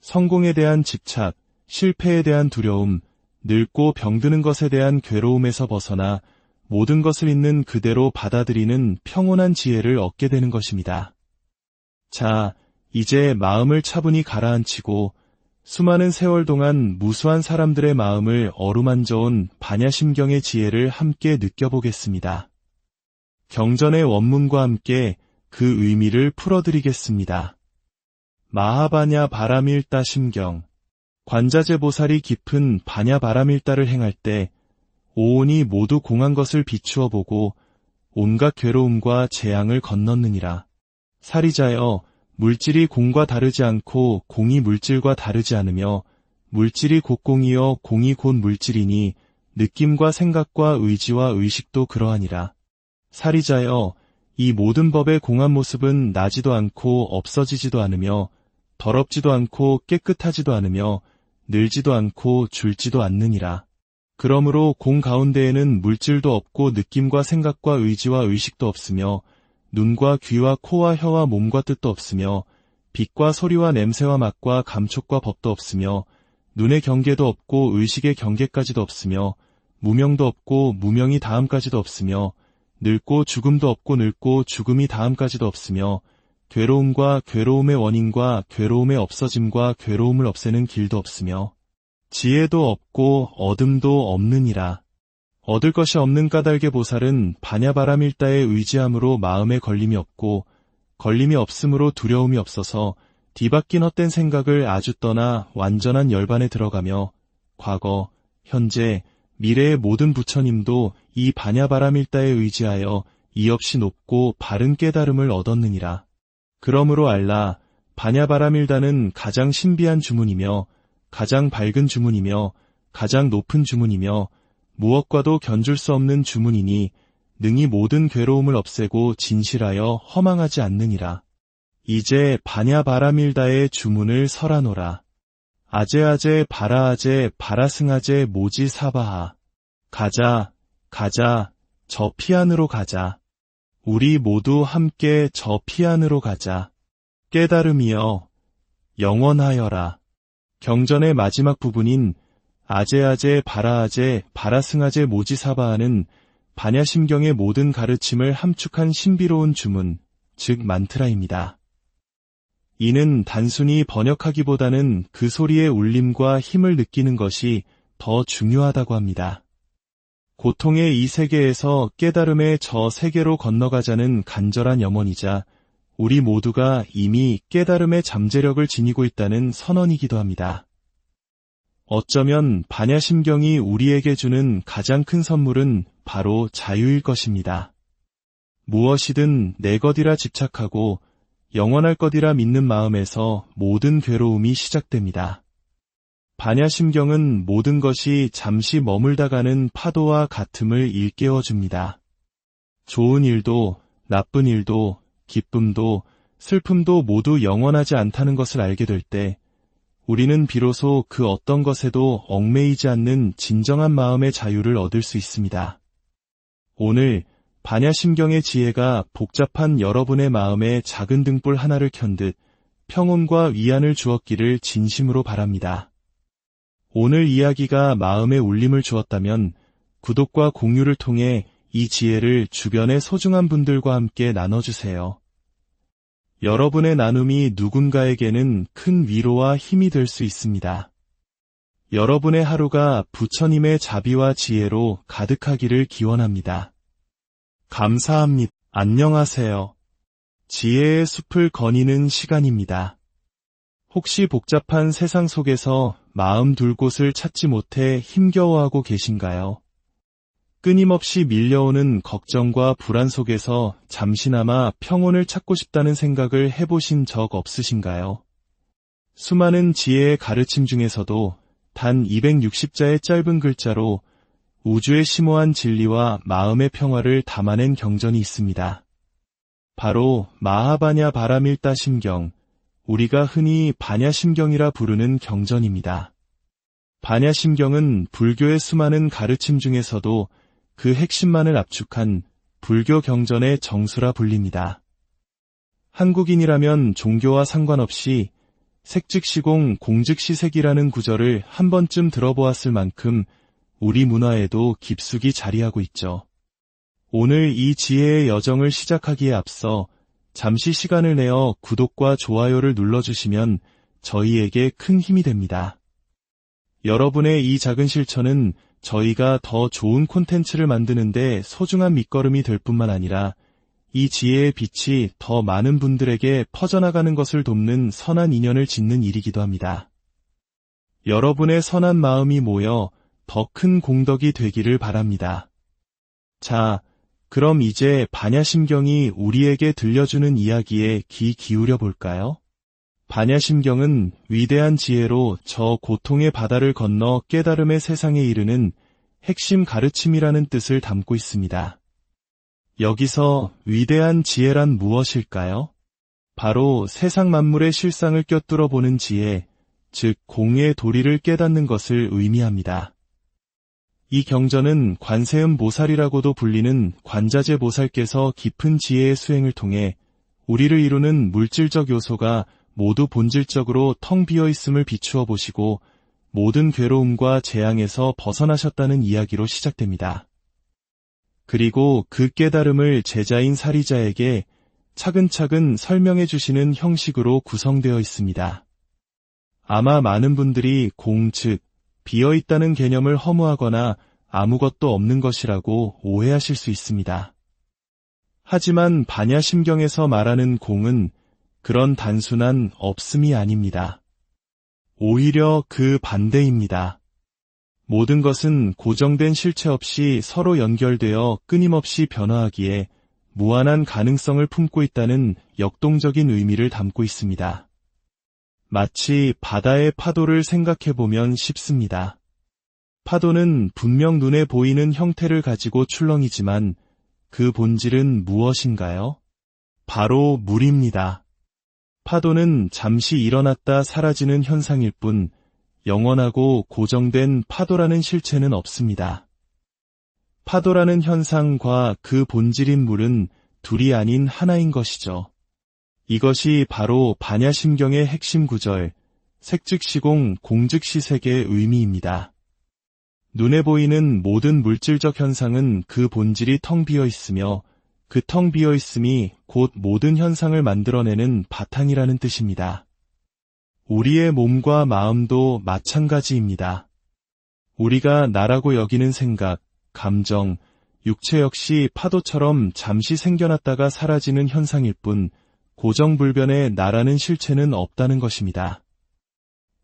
Speaker 1: 성공에 대한 집착, 실패에 대한 두려움, 늙고 병드는 것에 대한 괴로움에서 벗어나 모든 것을 있는 그대로 받아들이는 평온한 지혜를 얻게 되는 것입니다. 자, 이제 마음을 차분히 가라앉히고 수많은 세월 동안 무수한 사람들의 마음을 어루만져온 반야심경의 지혜를 함께 느껴보겠습니다. 경전의 원문과 함께 그 의미를 풀어드리겠습니다. 마하바냐 바라밀다 심경. 관자재보살이 깊은 바냐 바라밀다를 행할 때 오온이 모두 공한 것을 비추어 보고 온갖 괴로움과 재앙을 건넜느니라. 사리자여, 물질이 공과 다르지 않고 공이 물질과 다르지 않으며 물질이 곧 공이요 공이 곧 물질이니 느낌과 생각과 의지와 의식도 그러하니라. 사리자여, 이 모든 법의 공한 모습은 나지도 않고 없어지지도 않으며 더럽지도 않고 깨끗하지도 않으며 늘지도 않고 줄지도 않느니라. 그러므로 공 가운데에는 물질도 없고 느낌과 생각과 의지와 의식도 없으며 눈과 귀와 코와 혀와 몸과 뜻도 없으며 빛과 소리와 냄새와 맛과 감촉과 법도 없으며 눈의 경계도 없고 의식의 경계까지도 없으며 무명도 없고 무명이 다음까지도 없으며 늙고 죽음도 없고 늙고 죽음이 다음까지도 없으며 괴로움과 괴로움의 원인과 괴로움의 없어짐과 괴로움을 없애는 길도 없으며 지혜도 없고 얻음도 없느니라. 얻을 것이 없는 까닭의 보살은 바냐바라밀다에 의지함으로 마음에 걸림이 없고 걸림이 없으므로 두려움이 없어서 뒤바뀐 헛된 생각을 아주 떠나 완전한 열반에 들어가며 과거, 현재, 미래의 모든 부처님도 이 바냐바라밀다에 의지하여 이없이 높고 바른 깨달음을 얻었느니라. 그러므로 알라, 바냐바라밀다는 가장 신비한 주문이며 가장 밝은 주문이며 가장 높은 주문이며 무엇과도 견줄 수 없는 주문이니 능히 모든 괴로움을 없애고 진실하여 허망하지 않느니라. 이제 바냐바라밀다의 주문을 설하노라. 아제아제 바라아제 바라승아제 모지사바하. 가자, 가자, 저 피안으로 가자. 우리 모두 함께 저 피안으로 가자. 깨달음이여, 영원하여라. 경전의 마지막 부분인 아제아제 바라아제 바라승아제 모지사바하는 반야심경의 모든 가르침을 함축한 신비로운 주문, 즉 만트라입니다. 이는 단순히 번역하기보다는 그 소리의 울림과 힘을 느끼는 것이 더 중요하다고 합니다. 고통의 이 세계에서 깨달음의 저 세계로 건너가자는 간절한 염원이자 우리 모두가 이미 깨달음의 잠재력을 지니고 있다는 선언이기도 합니다. 어쩌면 반야심경이 우리에게 주는 가장 큰 선물은 바로 자유일 것입니다. 무엇이든 내 것이라 집착하고 영원할 것이라 믿는 마음에서 모든 괴로움이 시작됩니다. 반야심경은 모든 것이 잠시 머물다 가는 파도와 같음을 일깨워줍니다. 좋은 일도, 나쁜 일도, 기쁨도, 슬픔도 모두 영원하지 않다는 것을 알게 될 때, 우리는 비로소 그 어떤 것에도 얽매이지 않는 진정한 마음의 자유를 얻을 수 있습니다. 오늘 반야심경의 지혜가 복잡한 여러분의 마음에 작은 등불 하나를 켠 듯 평온과 위안을 주었기를 진심으로 바랍니다. 오늘 이야기가 마음에 울림을 주었다면 구독과 공유를 통해 이 지혜를 주변의 소중한 분들과 함께 나눠주세요. 여러분의 나눔이 누군가에게는 큰 위로와 힘이 될 수 있습니다. 여러분의 하루가 부처님의 자비와 지혜로 가득하기를 기원합니다. 감사합니다. 안녕하세요. 지혜의 숲을 거니는 시간입니다. 혹시 복잡한 세상 속에서 마음 둘 곳을 찾지 못해 힘겨워하고 계신가요? 끊임없이 밀려오는 걱정과 불안 속에서 잠시나마 평온을 찾고 싶다는 생각을 해보신 적 없으신가요? 수많은 지혜의 가르침 중에서도 단 260자의 짧은 글자로 우주의 심오한 진리와 마음의 평화를 담아낸 경전이 있습니다. 바로 마하바냐 바라밀다 심경, 우리가 흔히 반야심경이라 부르는 경전입니다. 반야심경은 불교의 수많은 가르침 중에서도 그 핵심만을 압축한 불교 경전의 정수라 불립니다. 한국인이라면 종교와 상관없이 색즉시공 공즉시색이라는 구절을 한 번쯤 들어보았을 만큼 우리 문화에도 깊숙이 자리하고 있죠. 오늘 이 지혜의 여정을 시작하기에 앞서 잠시 시간을 내어 구독과 좋아요를 눌러주시면 저희에게 큰 힘이 됩니다. 여러분의 이 작은 실천은 저희가 더 좋은 콘텐츠를 만드는데 소중한 밑거름이 될 뿐만 아니라 이 지혜의 빛이 더 많은 분들에게 퍼져나가는 것을 돕는 선한 인연을 짓는 일이기도 합니다. 여러분의 선한 마음이 모여 더 큰 공덕이 되기를 바랍니다. 자, 그럼 이제 반야심경이 우리에게 들려주는 이야기에 귀 기울여 볼까요? 반야심경은 위대한 지혜로 저 고통의 바다를 건너 깨달음의 세상에 이르는 핵심 가르침이라는 뜻을 담고 있습니다. 여기서 위대한 지혜란 무엇일까요? 바로 세상 만물의 실상을 꿰뚫어 보는 지혜, 즉 공의 도리를 깨닫는 것을 의미합니다. 이 경전은 관세음 보살이라고도 불리는 관자재 보살께서 깊은 지혜의 수행을 통해 우리를 이루는 물질적 요소가 모두 본질적으로 텅 비어 있음을 비추어 보시고 모든 괴로움과 재앙에서 벗어나셨다는 이야기로 시작됩니다. 그리고 그 깨달음을 제자인 사리자에게 차근차근 설명해 주시는 형식으로 구성되어 있습니다. 아마 많은 분들이 공, 즉 비어 있다는 개념을 허무하거나 아무것도 없는 것이라고 오해하실 수 있습니다. 하지만 반야심경에서 말하는 공은 그런 단순한 없음이 아닙니다. 오히려 그 반대입니다. 모든 것은 고정된 실체 없이 서로 연결되어 끊임없이 변화하기에 무한한 가능성을 품고 있다는 역동적인 의미를 담고 있습니다. 마치 바다의 파도를 생각해보면 쉽습니다. 파도는 분명 눈에 보이는 형태를 가지고 출렁이지만 그 본질은 무엇인가요? 바로 물입니다. 파도는 잠시 일어났다 사라지는 현상일 뿐 영원하고 고정된 파도라는 실체는 없습니다. 파도라는 현상과 그 본질인 물은 둘이 아닌 하나인 것이죠. 이것이 바로 반야심경의 핵심 구절, 색즉시공 공즉시색의 의미입니다. 눈에 보이는 모든 물질적 현상은 그 본질이 텅 비어 있으며 그 텅 비어 있음이 곧 모든 현상을 만들어내는 바탕이라는 뜻입니다. 우리의 몸과 마음도 마찬가지입니다. 우리가 나라고 여기는 생각, 감정, 육체 역시 파도처럼 잠시 생겨났다가 사라지는 현상일 뿐 고정불변의 나라는 실체는 없다는 것입니다.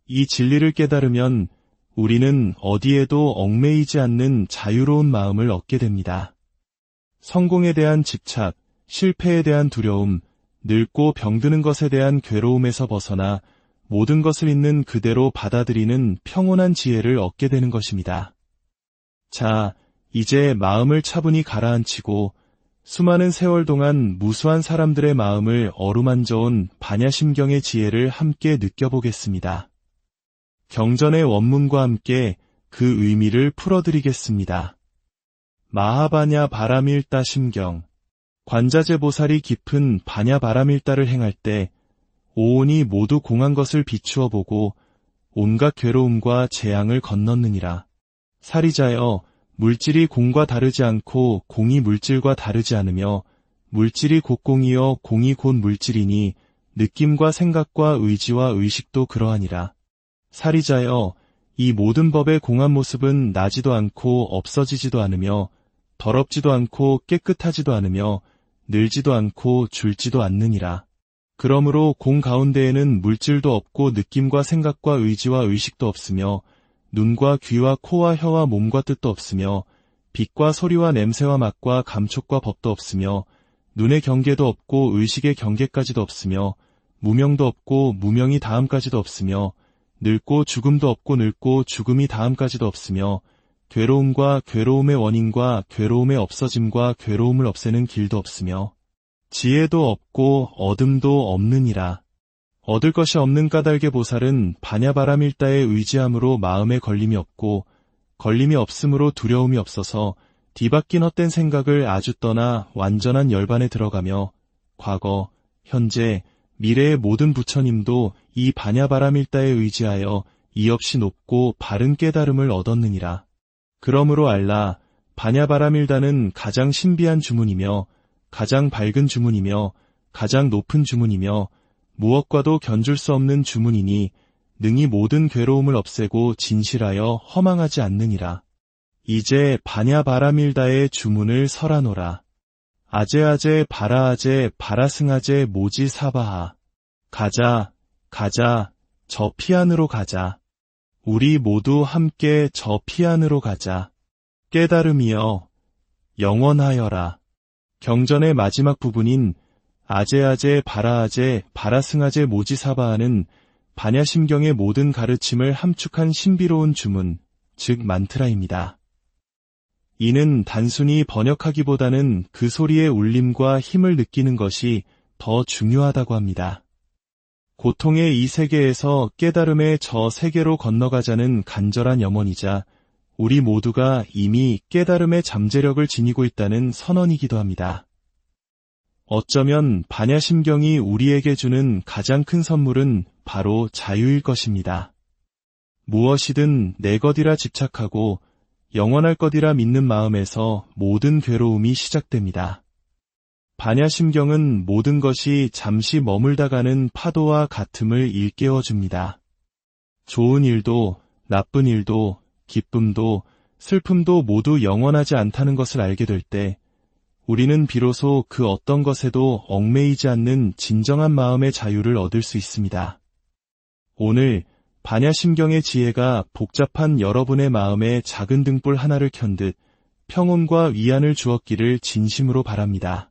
Speaker 1: 이 진리를 깨달으면 우리는 어디에도 얽매이지 않는 자유로운 마음을 얻게 됩니다. 성공에 대한 집착, 실패에 대한 두려움, 늙고 병드는 것에 대한 괴로움에서 벗어나 모든 것을 있는 그대로 받아들이는 평온한 지혜를 얻게 되는 것입니다. 자, 이제 마음을 차분히 가라앉히고 수많은 세월 동안 무수한 사람들의 마음을 어루만져온 반야심경의 지혜를 함께 느껴보겠습니다. 경전의 원문과 함께 그 의미를 풀어드리겠습니다. 마하바냐 바라밀다 심경. 관자재보살이 깊은 바냐 바라밀다를 행할 때 오온이 모두 공한 것을 비추어 보고 온갖 괴로움과 재앙을 건넜느니라. 사리자여, 물질이 공과 다르지 않고 공이 물질과 다르지 않으며 물질이 곧 공이요 공이 곧 물질이니 느낌과 생각과 의지와 의식도 그러하니라. 사리자여, 이 모든 법의 공한 모습은 나지도 않고 없어지지도 않으며 더럽지도 않고 깨끗하지도 않으며 늘지도 않고 줄지도 않느니라. 그러므로 공 가운데에는 물질도 없고 느낌과 생각과 의지와 의식도 없으며 눈과 귀와 코와 혀와 몸과 뜻도 없으며 빛과 소리와 냄새와 맛과 감촉과 법도 없으며 눈의 경계도 없고 의식의 경계까지도 없으며 무명도 없고 무명이 다음까지도 없으며 늙고 죽음도 없고 늙고 죽음이 다음까지도 없으며 괴로움과 괴로움의 원인과 괴로움의 없어짐과 괴로움을 없애는 길도 없으며 지혜도 없고 얻음도 없느니라. 얻을 것이 없는 까닭의 보살은 바냐바라밀다에 의지함으로 마음에 걸림이 없고 걸림이 없으므로 두려움이 없어서 뒤바뀐 헛된 생각을 아주 떠나 완전한 열반에 들어가며 과거, 현재, 미래의 모든 부처님도 이 바냐바라밀다에 의지하여 이없이 높고 바른 깨달음을 얻었느니라. 그러므로 알라, 바냐바라밀다는 가장 신비한 주문이며 가장 밝은 주문이며 가장 높은 주문이며 무엇과도 견줄 수 없는 주문이니 능히 모든 괴로움을 없애고 진실하여 허망하지 않느니라. 이제 바냐바라밀다의 주문을 설하노라. 아제아제 바라아제 바라승아제 모지사바하. 가자, 가자, 저 피안으로 가자. 우리 모두 함께 저 피안으로 가자. 깨달음이여, 영원하여라. 경전의 마지막 부분인 아제아제 바라아제 바라승아제 모지사바하는 바냐심경의 모든 가르침을 함축한 신비로운 주문, 즉 만트라입니다. 이는 단순히 번역하기보다는 그 소리의 울림과 힘을 느끼는 것이 더 중요하다고 합니다. 고통의 이 세계에서 깨달음의 저 세계로 건너가자는 간절한 염원이자 우리 모두가 이미 깨달음의 잠재력을 지니고 있다는 선언이기도 합니다. 어쩌면 바냐심경이 우리에게 주는 가장 큰 선물은 바로 자유일 것입니다. 무엇이든 내 것이라 집착하고 영원할 것이라 믿는 마음에서 모든 괴로움이 시작됩니다. 바냐심경은 모든 것이 잠시 머물다 가는 파도와 같음을 일깨워줍니다. 좋은 일도, 나쁜 일도, 기쁨도, 슬픔도 모두 영원하지 않다는 것을 알게 될 때 우리는 비로소 그 어떤 것에도 얽매이지 않는 진정한 마음의 자유를 얻을 수 있습니다. 오늘 바냐심경의 지혜가 복잡한 여러분의 마음에 작은 등불 하나를 켠 듯 평온과 위안을 주었기를 진심으로 바랍니다.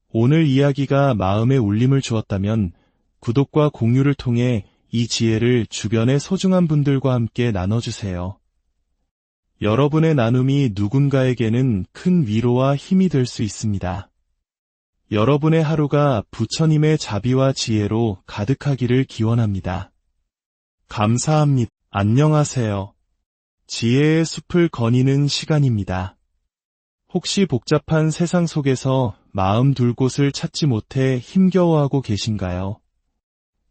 Speaker 1: 오늘 이야기가 마음에 울림을 주었다면 구독과 공유를 통해 이 지혜를 주변의 소중한 분들과 함께 나눠주세요. 여러분의 나눔이 누군가에게는 큰 위로와 힘이 될 수 있습니다. 여러분의 하루가 부처님의 자비와 지혜로 가득하기를 기원합니다. 감사합니다. 안녕하세요. 지혜의 숲을 거니는 시간입니다. 혹시 복잡한 세상 속에서 마음 둘 곳을 찾지 못해 힘겨워하고 계신가요?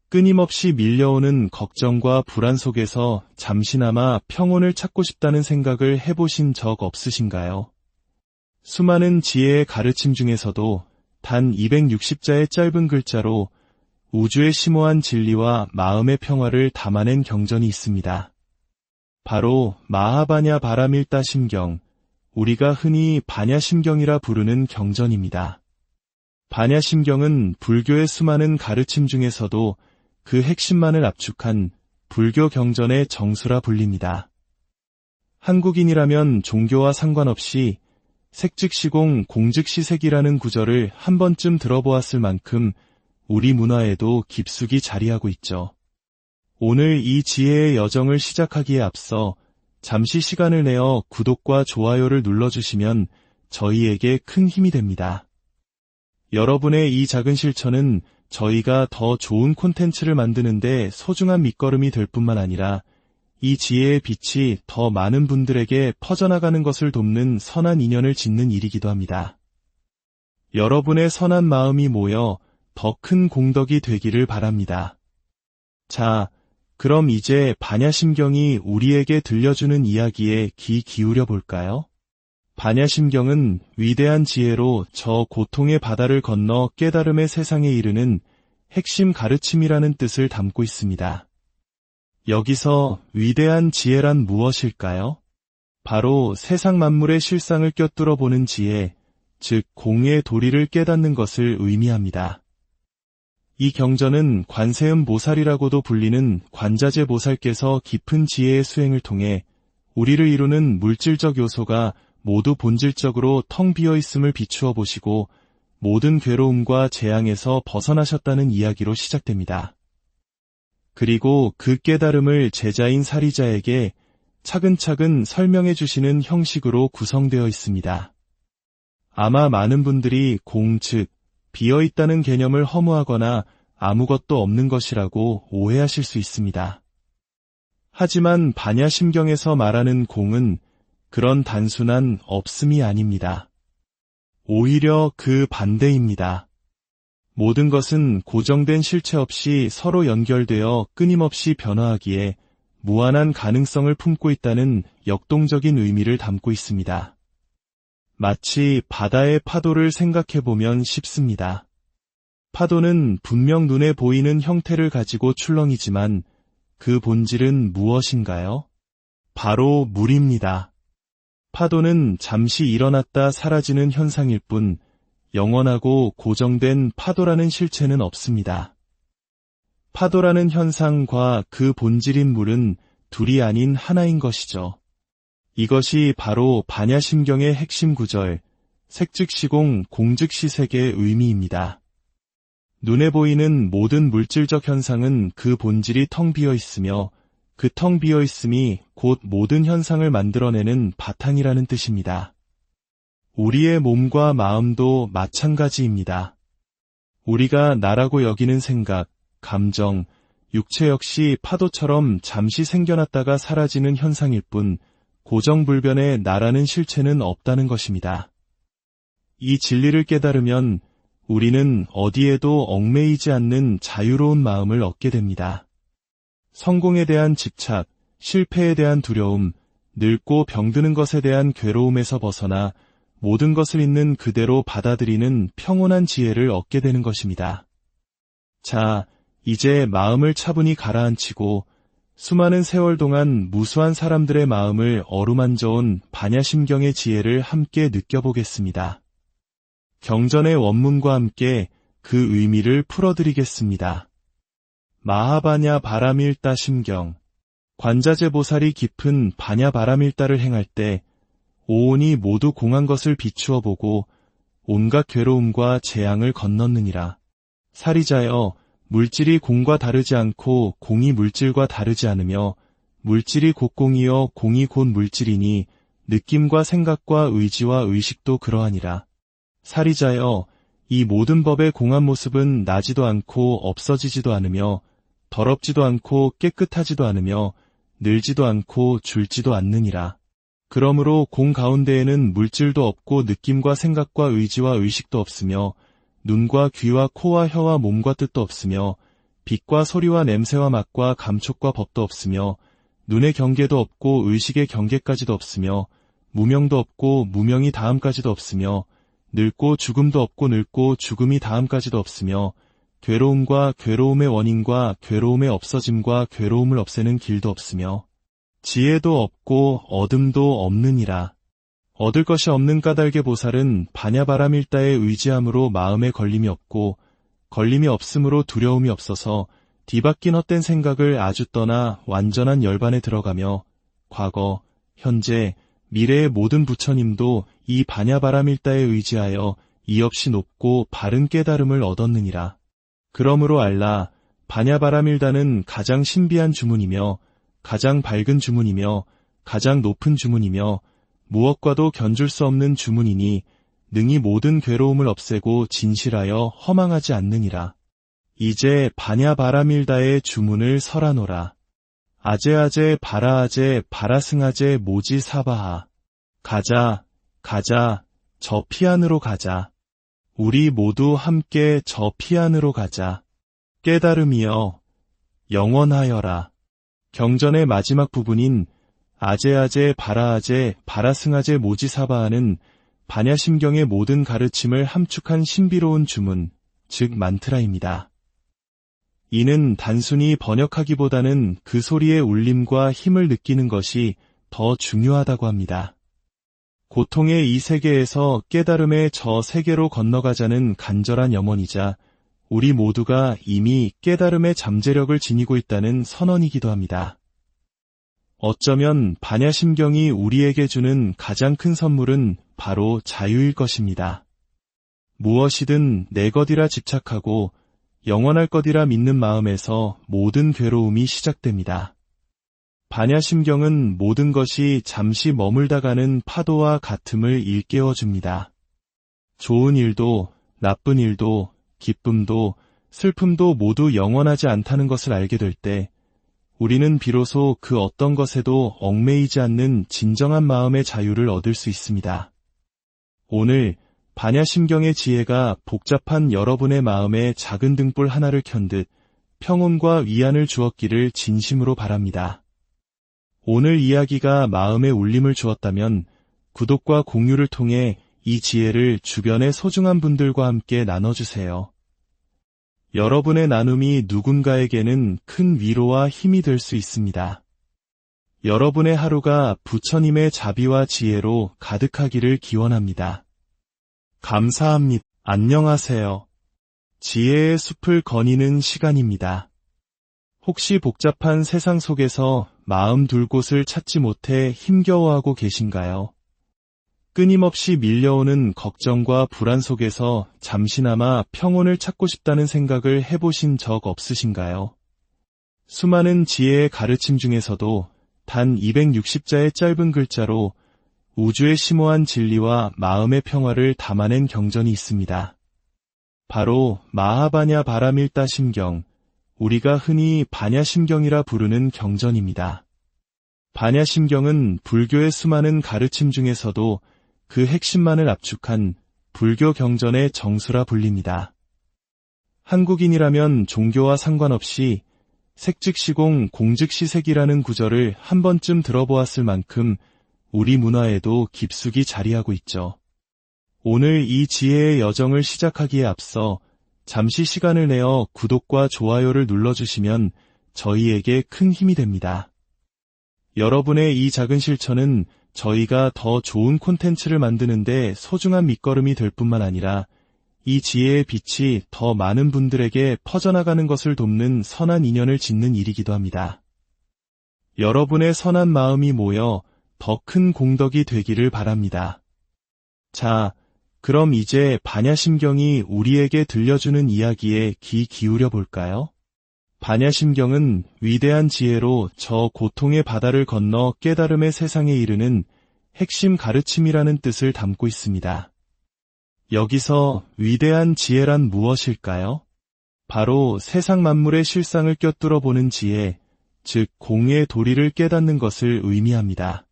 Speaker 1: 끊임없이 밀려오는 걱정과 불안 속에서 잠시나마 평온을 찾고 싶다는 생각을 해보신 적 없으신가요? 수많은 지혜의 가르침 중에서도 단 260자의 짧은 글자로 우주의 심오한 진리와 마음의 평화를 담아낸 경전이 있습니다. 바로 마하바냐 바라밀다 심경, 우리가 흔히 바냐심경이라 부르는 경전입니다. 바냐심경은 불교의 수많은 가르침 중에서도 그 핵심만을 압축한 불교 경전의 정수라 불립니다. 한국인이라면 종교와 상관없이 색즉시공 공즉시색이라는 구절을 한 번쯤 들어보았을 만큼 우리 문화에도 깊숙이 자리하고 있죠. 오늘 이 지혜의 여정을 시작하기에 앞서 잠시 시간을 내어 구독과 좋아요를 눌러주시면 저희에게 큰 힘이 됩니다. 여러분의 이 작은 실천은 저희가 더 좋은 콘텐츠를 만드는데 소중한 밑거름이 될 뿐만 아니라 이 지혜의 빛이 더 많은 분들에게 퍼져나가는 것을 돕는 선한 인연을 짓는 일이기도 합니다. 여러분의 선한 마음이 모여 더 큰 공덕이 되기를 바랍니다. 자, 그럼 이제 반야심경이 우리에게 들려주는 이야기에 귀 기울여 볼까요? 반야심경은 위대한 지혜로 저 고통의 바다를 건너 깨달음의 세상에 이르는 핵심 가르침이라는 뜻을 담고 있습니다. 여기서 위대한 지혜란 무엇일까요? 바로 세상 만물의 실상을 꿰뚫어 보는 지혜, 즉 공의 도리를 깨닫는 것을 의미합니다. 이 경전은 관세음 보살이라고도 불리는 관자재 보살께서 깊은 지혜의 수행을 통해 우리를 이루는 물질적 요소가 모두 본질적으로 텅 비어 있음을 비추어 보시고 모든 괴로움과 재앙에서 벗어나셨다는 이야기로 시작됩니다. 그리고 그 깨달음을 제자인 사리자에게 차근차근 설명해 주시는 형식으로 구성되어 있습니다. 아마 많은 분들이 공, 즉 비어있다는 개념을 허무하거나 아무것도 없는 것이라고 오해하실 수 있습니다. 하지만 반야심경에서 말하는 공은 그런 단순한 없음이 아닙니다. 오히려 그 반대입니다. 모든 것은 고정된 실체 없이 서로 연결되어 끊임없이 변화하기에 무한한 가능성을 품고 있다는 역동적인 의미를 담고 있습니다. 마치 바다의 파도를 생각해보면 쉽습니다. 파도는 분명 눈에 보이는 형태를 가지고 출렁이지만 그 본질은 무엇인가요? 바로 물입니다. 파도는 잠시 일어났다 사라지는 현상일 뿐 영원하고 고정된 파도라는 실체는 없습니다. 파도라는 현상과 그 본질인 물은 둘이 아닌 하나인 것이죠. 이것이 바로 반야심경의 핵심 구절, 색즉시공 공즉시색의 의미입니다. 눈에 보이는 모든 물질적 현상은 그 본질이 텅 비어 있으며 그 텅 비어 있음이 곧 모든 현상을 만들어내는 바탕이라는 뜻입니다. 우리의 몸과 마음도 마찬가지입니다. 우리가 나라고 여기는 생각, 감정, 육체 역시 파도처럼 잠시 생겨났다가 사라지는 현상일 뿐 고정불변의 나라는 실체는 없다는 것입니다. 이 진리를 깨달으면 우리는 어디에도 얽매이지 않는 자유로운 마음을 얻게 됩니다. 성공에 대한 집착, 실패에 대한 두려움, 늙고 병드는 것에 대한 괴로움에서 벗어나 모든 것을 있는 그대로 받아들이는 평온한 지혜를 얻게 되는 것입니다. 자, 이제 마음을 차분히 가라앉히고 수많은 세월 동안 무수한 사람들의 마음을 어루만져온 반야심경의 지혜를 함께 느껴보겠습니다. 경전의 원문과 함께 그 의미를 풀어드리겠습니다. 마하바냐 바라밀다 심경. 관자재 보살이 깊은 바냐 바라밀다를 행할 때 오온이 모두 공한 것을 비추어 보고 온갖 괴로움과 재앙을 건넜느니라. 사리자여, 물질이 공과 다르지 않고 공이 물질과 다르지 않으며 물질이 곧 공이요 공이 곧 물질이니 느낌과 생각과 의지와 의식도 그러하니라. 사리자여, 이 모든 법의 공한 모습은 나지도 않고 없어지지도 않으며 더럽지도 않고 깨끗하지도 않으며 늘지도 않고 줄지도 않느니라. 그러므로 공 가운데에는 물질도 없고 느낌과 생각과 의지와 의식도 없으며 눈과 귀와 코와 혀와 몸과 뜻도 없으며 빛과 소리와 냄새와 맛과 감촉과 법도 없으며 눈의 경계도 없고 의식의 경계까지도 없으며 무명도 없고 무명이 다음까지도 없으며 늙고 죽음도 없고 늙고 죽음이 다음까지도 없으며 괴로움과 괴로움의 원인과 괴로움의 없어짐과 괴로움을 없애는 길도 없으며 지혜도 없고 어둠도 없느니라. 얻을 것이 없는 까닭의 보살은 바냐바라밀다에 의지함으로 마음에 걸림이 없고 걸림이 없으므로 두려움이 없어서 뒤바뀐 헛된 생각을 아주 떠나 완전한 열반에 들어가며 과거, 현재, 미래의 모든 부처님도 이 바냐바라밀다에 의지하여 이없이 높고 바른 깨달음을 얻었느니라. 그러므로 알라, 바냐바라밀다는 가장 신비한 주문이며 가장 밝은 주문이며 가장 높은 주문이며 무엇과도 견줄 수 없는 주문이니 능히 모든 괴로움을 없애고 진실하여 허망하지 않느니라. 이제 바냐 바라밀다의 주문을 설하노라. 아제아제 바라아제 바라승아제 모지 사바하. 가자, 가자, 저 피안으로 가자. 우리 모두 함께 저 피안으로 가자. 깨달음이여, 영원하여라. 경전의 마지막 부분인 아제아제 바라아제 바라승아제 모지 사바하는 반야심경의 모든 가르침을 함축한 신비로운 주문, 즉 만트라입니다. 이는 단순히 번역하기보다는 그 소리의 울림과 힘을 느끼는 것이 더 중요하다고 합니다. 고통의 이 세계에서 깨달음의 저 세계로 건너가자는 간절한 염원이자 우리 모두가 이미 깨달음의 잠재력을 지니고 있다는 선언이기도 합니다. 어쩌면 반야심경이 우리에게 주는 가장 큰 선물은 바로 자유일 것입니다. 무엇이든 내 것이라 집착하고 영원할 것이라 믿는 마음에서 모든 괴로움이 시작됩니다. 반야심경은 모든 것이 잠시 머물다가는 파도와 같음을 일깨워줍니다. 좋은 일도, 나쁜 일도, 기쁨도, 슬픔도 모두 영원하지 않다는 것을 알게 될 때, 우리는 비로소 그 어떤 것에도 얽매이지 않는 진정한 마음의 자유를 얻을 수 있습니다. 오늘 반야심경의 지혜가 복잡한 여러분의 마음에 작은 등불 하나를 켠 듯 평온과 위안을 주었기를 진심으로 바랍니다. 오늘 이야기가 마음에 울림을 주었다면 구독과 공유를 통해 이 지혜를 주변의 소중한 분들과 함께 나눠주세요. 여러분의 나눔이 누군가에게는 큰 위로와 힘이 될 수 있습니다. 여러분의 하루가 부처님의 자비와 지혜로 가득하기를 기원합니다. 감사합니다. 안녕하세요. 지혜의 숲을 거니는 시간입니다. 혹시 복잡한 세상 속에서 마음 둘 곳을 찾지 못해 힘겨워하고 계신가요? 끊임없이 밀려오는 걱정과 불안 속에서 잠시나마 평온을 찾고 싶다는 생각을 해보신 적 없으신가요? 수많은 지혜의 가르침 중에서도 단 260자의 짧은 글자로 우주의 심오한 진리와 마음의 평화를 담아낸 경전이 있습니다. 바로 마하바냐 바라밀다 심경, 우리가 흔히 바냐심경이라 부르는 경전입니다. 바냐심경은 불교의 수많은 가르침 중에서도 그 핵심만을 압축한 불교 경전의 정수라 불립니다. 한국인이라면 종교와 상관없이 색즉시공 공즉시색이라는 구절을 한 번쯤 들어보았을 만큼 우리 문화에도 깊숙이 자리하고 있죠. 오늘 이 지혜의 여정을 시작하기에 앞서 잠시 시간을 내어 구독과 좋아요를 눌러주시면 저희에게 큰 힘이 됩니다. 여러분의 이 작은 실천은 저희가 더 좋은 콘텐츠를 만드는데 소중한 밑거름이 될 뿐만 아니라 이 지혜의 빛이 더 많은 분들에게 퍼져나가는 것을 돕는 선한 인연을 짓는 일이기도 합니다. 여러분의 선한 마음이 모여 더 큰 공덕이 되기를 바랍니다. 자, 그럼 이제 반야심경이 우리에게 들려주는 이야기에 귀 기울여 볼까요? 반야심경은 위대한 지혜로 저 고통의 바다를 건너 깨달음의 세상에 이르는 핵심 가르침이라는 뜻을 담고 있습니다. 여기서 위대한 지혜란 무엇일까요? 바로 세상 만물의 실상을 꿰뚫어 보는 지혜, 즉 공의 도리를 깨닫는 것을 의미합니다.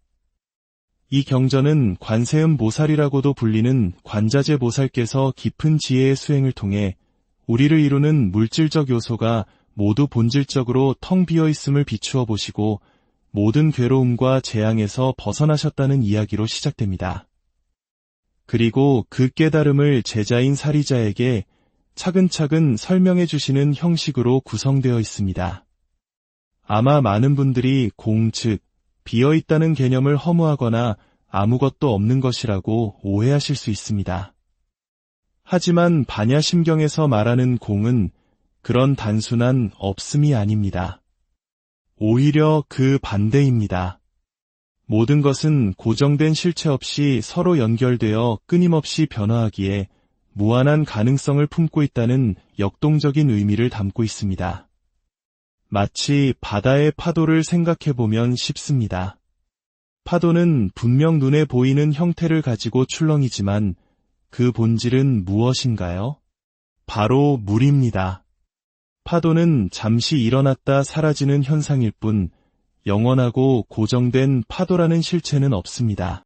Speaker 1: 이 경전은 관세음 보살이라고도 불리는 관자재 보살께서 깊은 지혜의 수행을 통해 우리를 이루는 물질적 요소가 모두 본질적으로 텅 비어 있음을 비추어 보시고 모든 괴로움과 재앙에서 벗어나셨다는 이야기로 시작됩니다. 그리고 그 깨달음을 제자인 사리자에게 차근차근 설명해 주시는 형식으로 구성되어 있습니다. 아마 많은 분들이 공, 즉 비어있다는 개념을 허무하거나 아무것도 없는 것이라고 오해하실 수 있습니다. 하지만 반야심경에서 말하는 공은 그런 단순한 없음이 아닙니다. 오히려 그 반대입니다. 모든 것은 고정된 실체 없이 서로 연결되어 끊임없이 변화하기에 무한한 가능성을 품고 있다는 역동적인 의미를 담고 있습니다. 마치 바다의 파도를 생각해보면 쉽습니다. 파도는 분명 눈에 보이는 형태를 가지고 출렁이지만 그 본질은 무엇인가요? 바로 물입니다. 파도는 잠시 일어났다 사라지는 현상일 뿐 영원하고 고정된 파도라는 실체는 없습니다.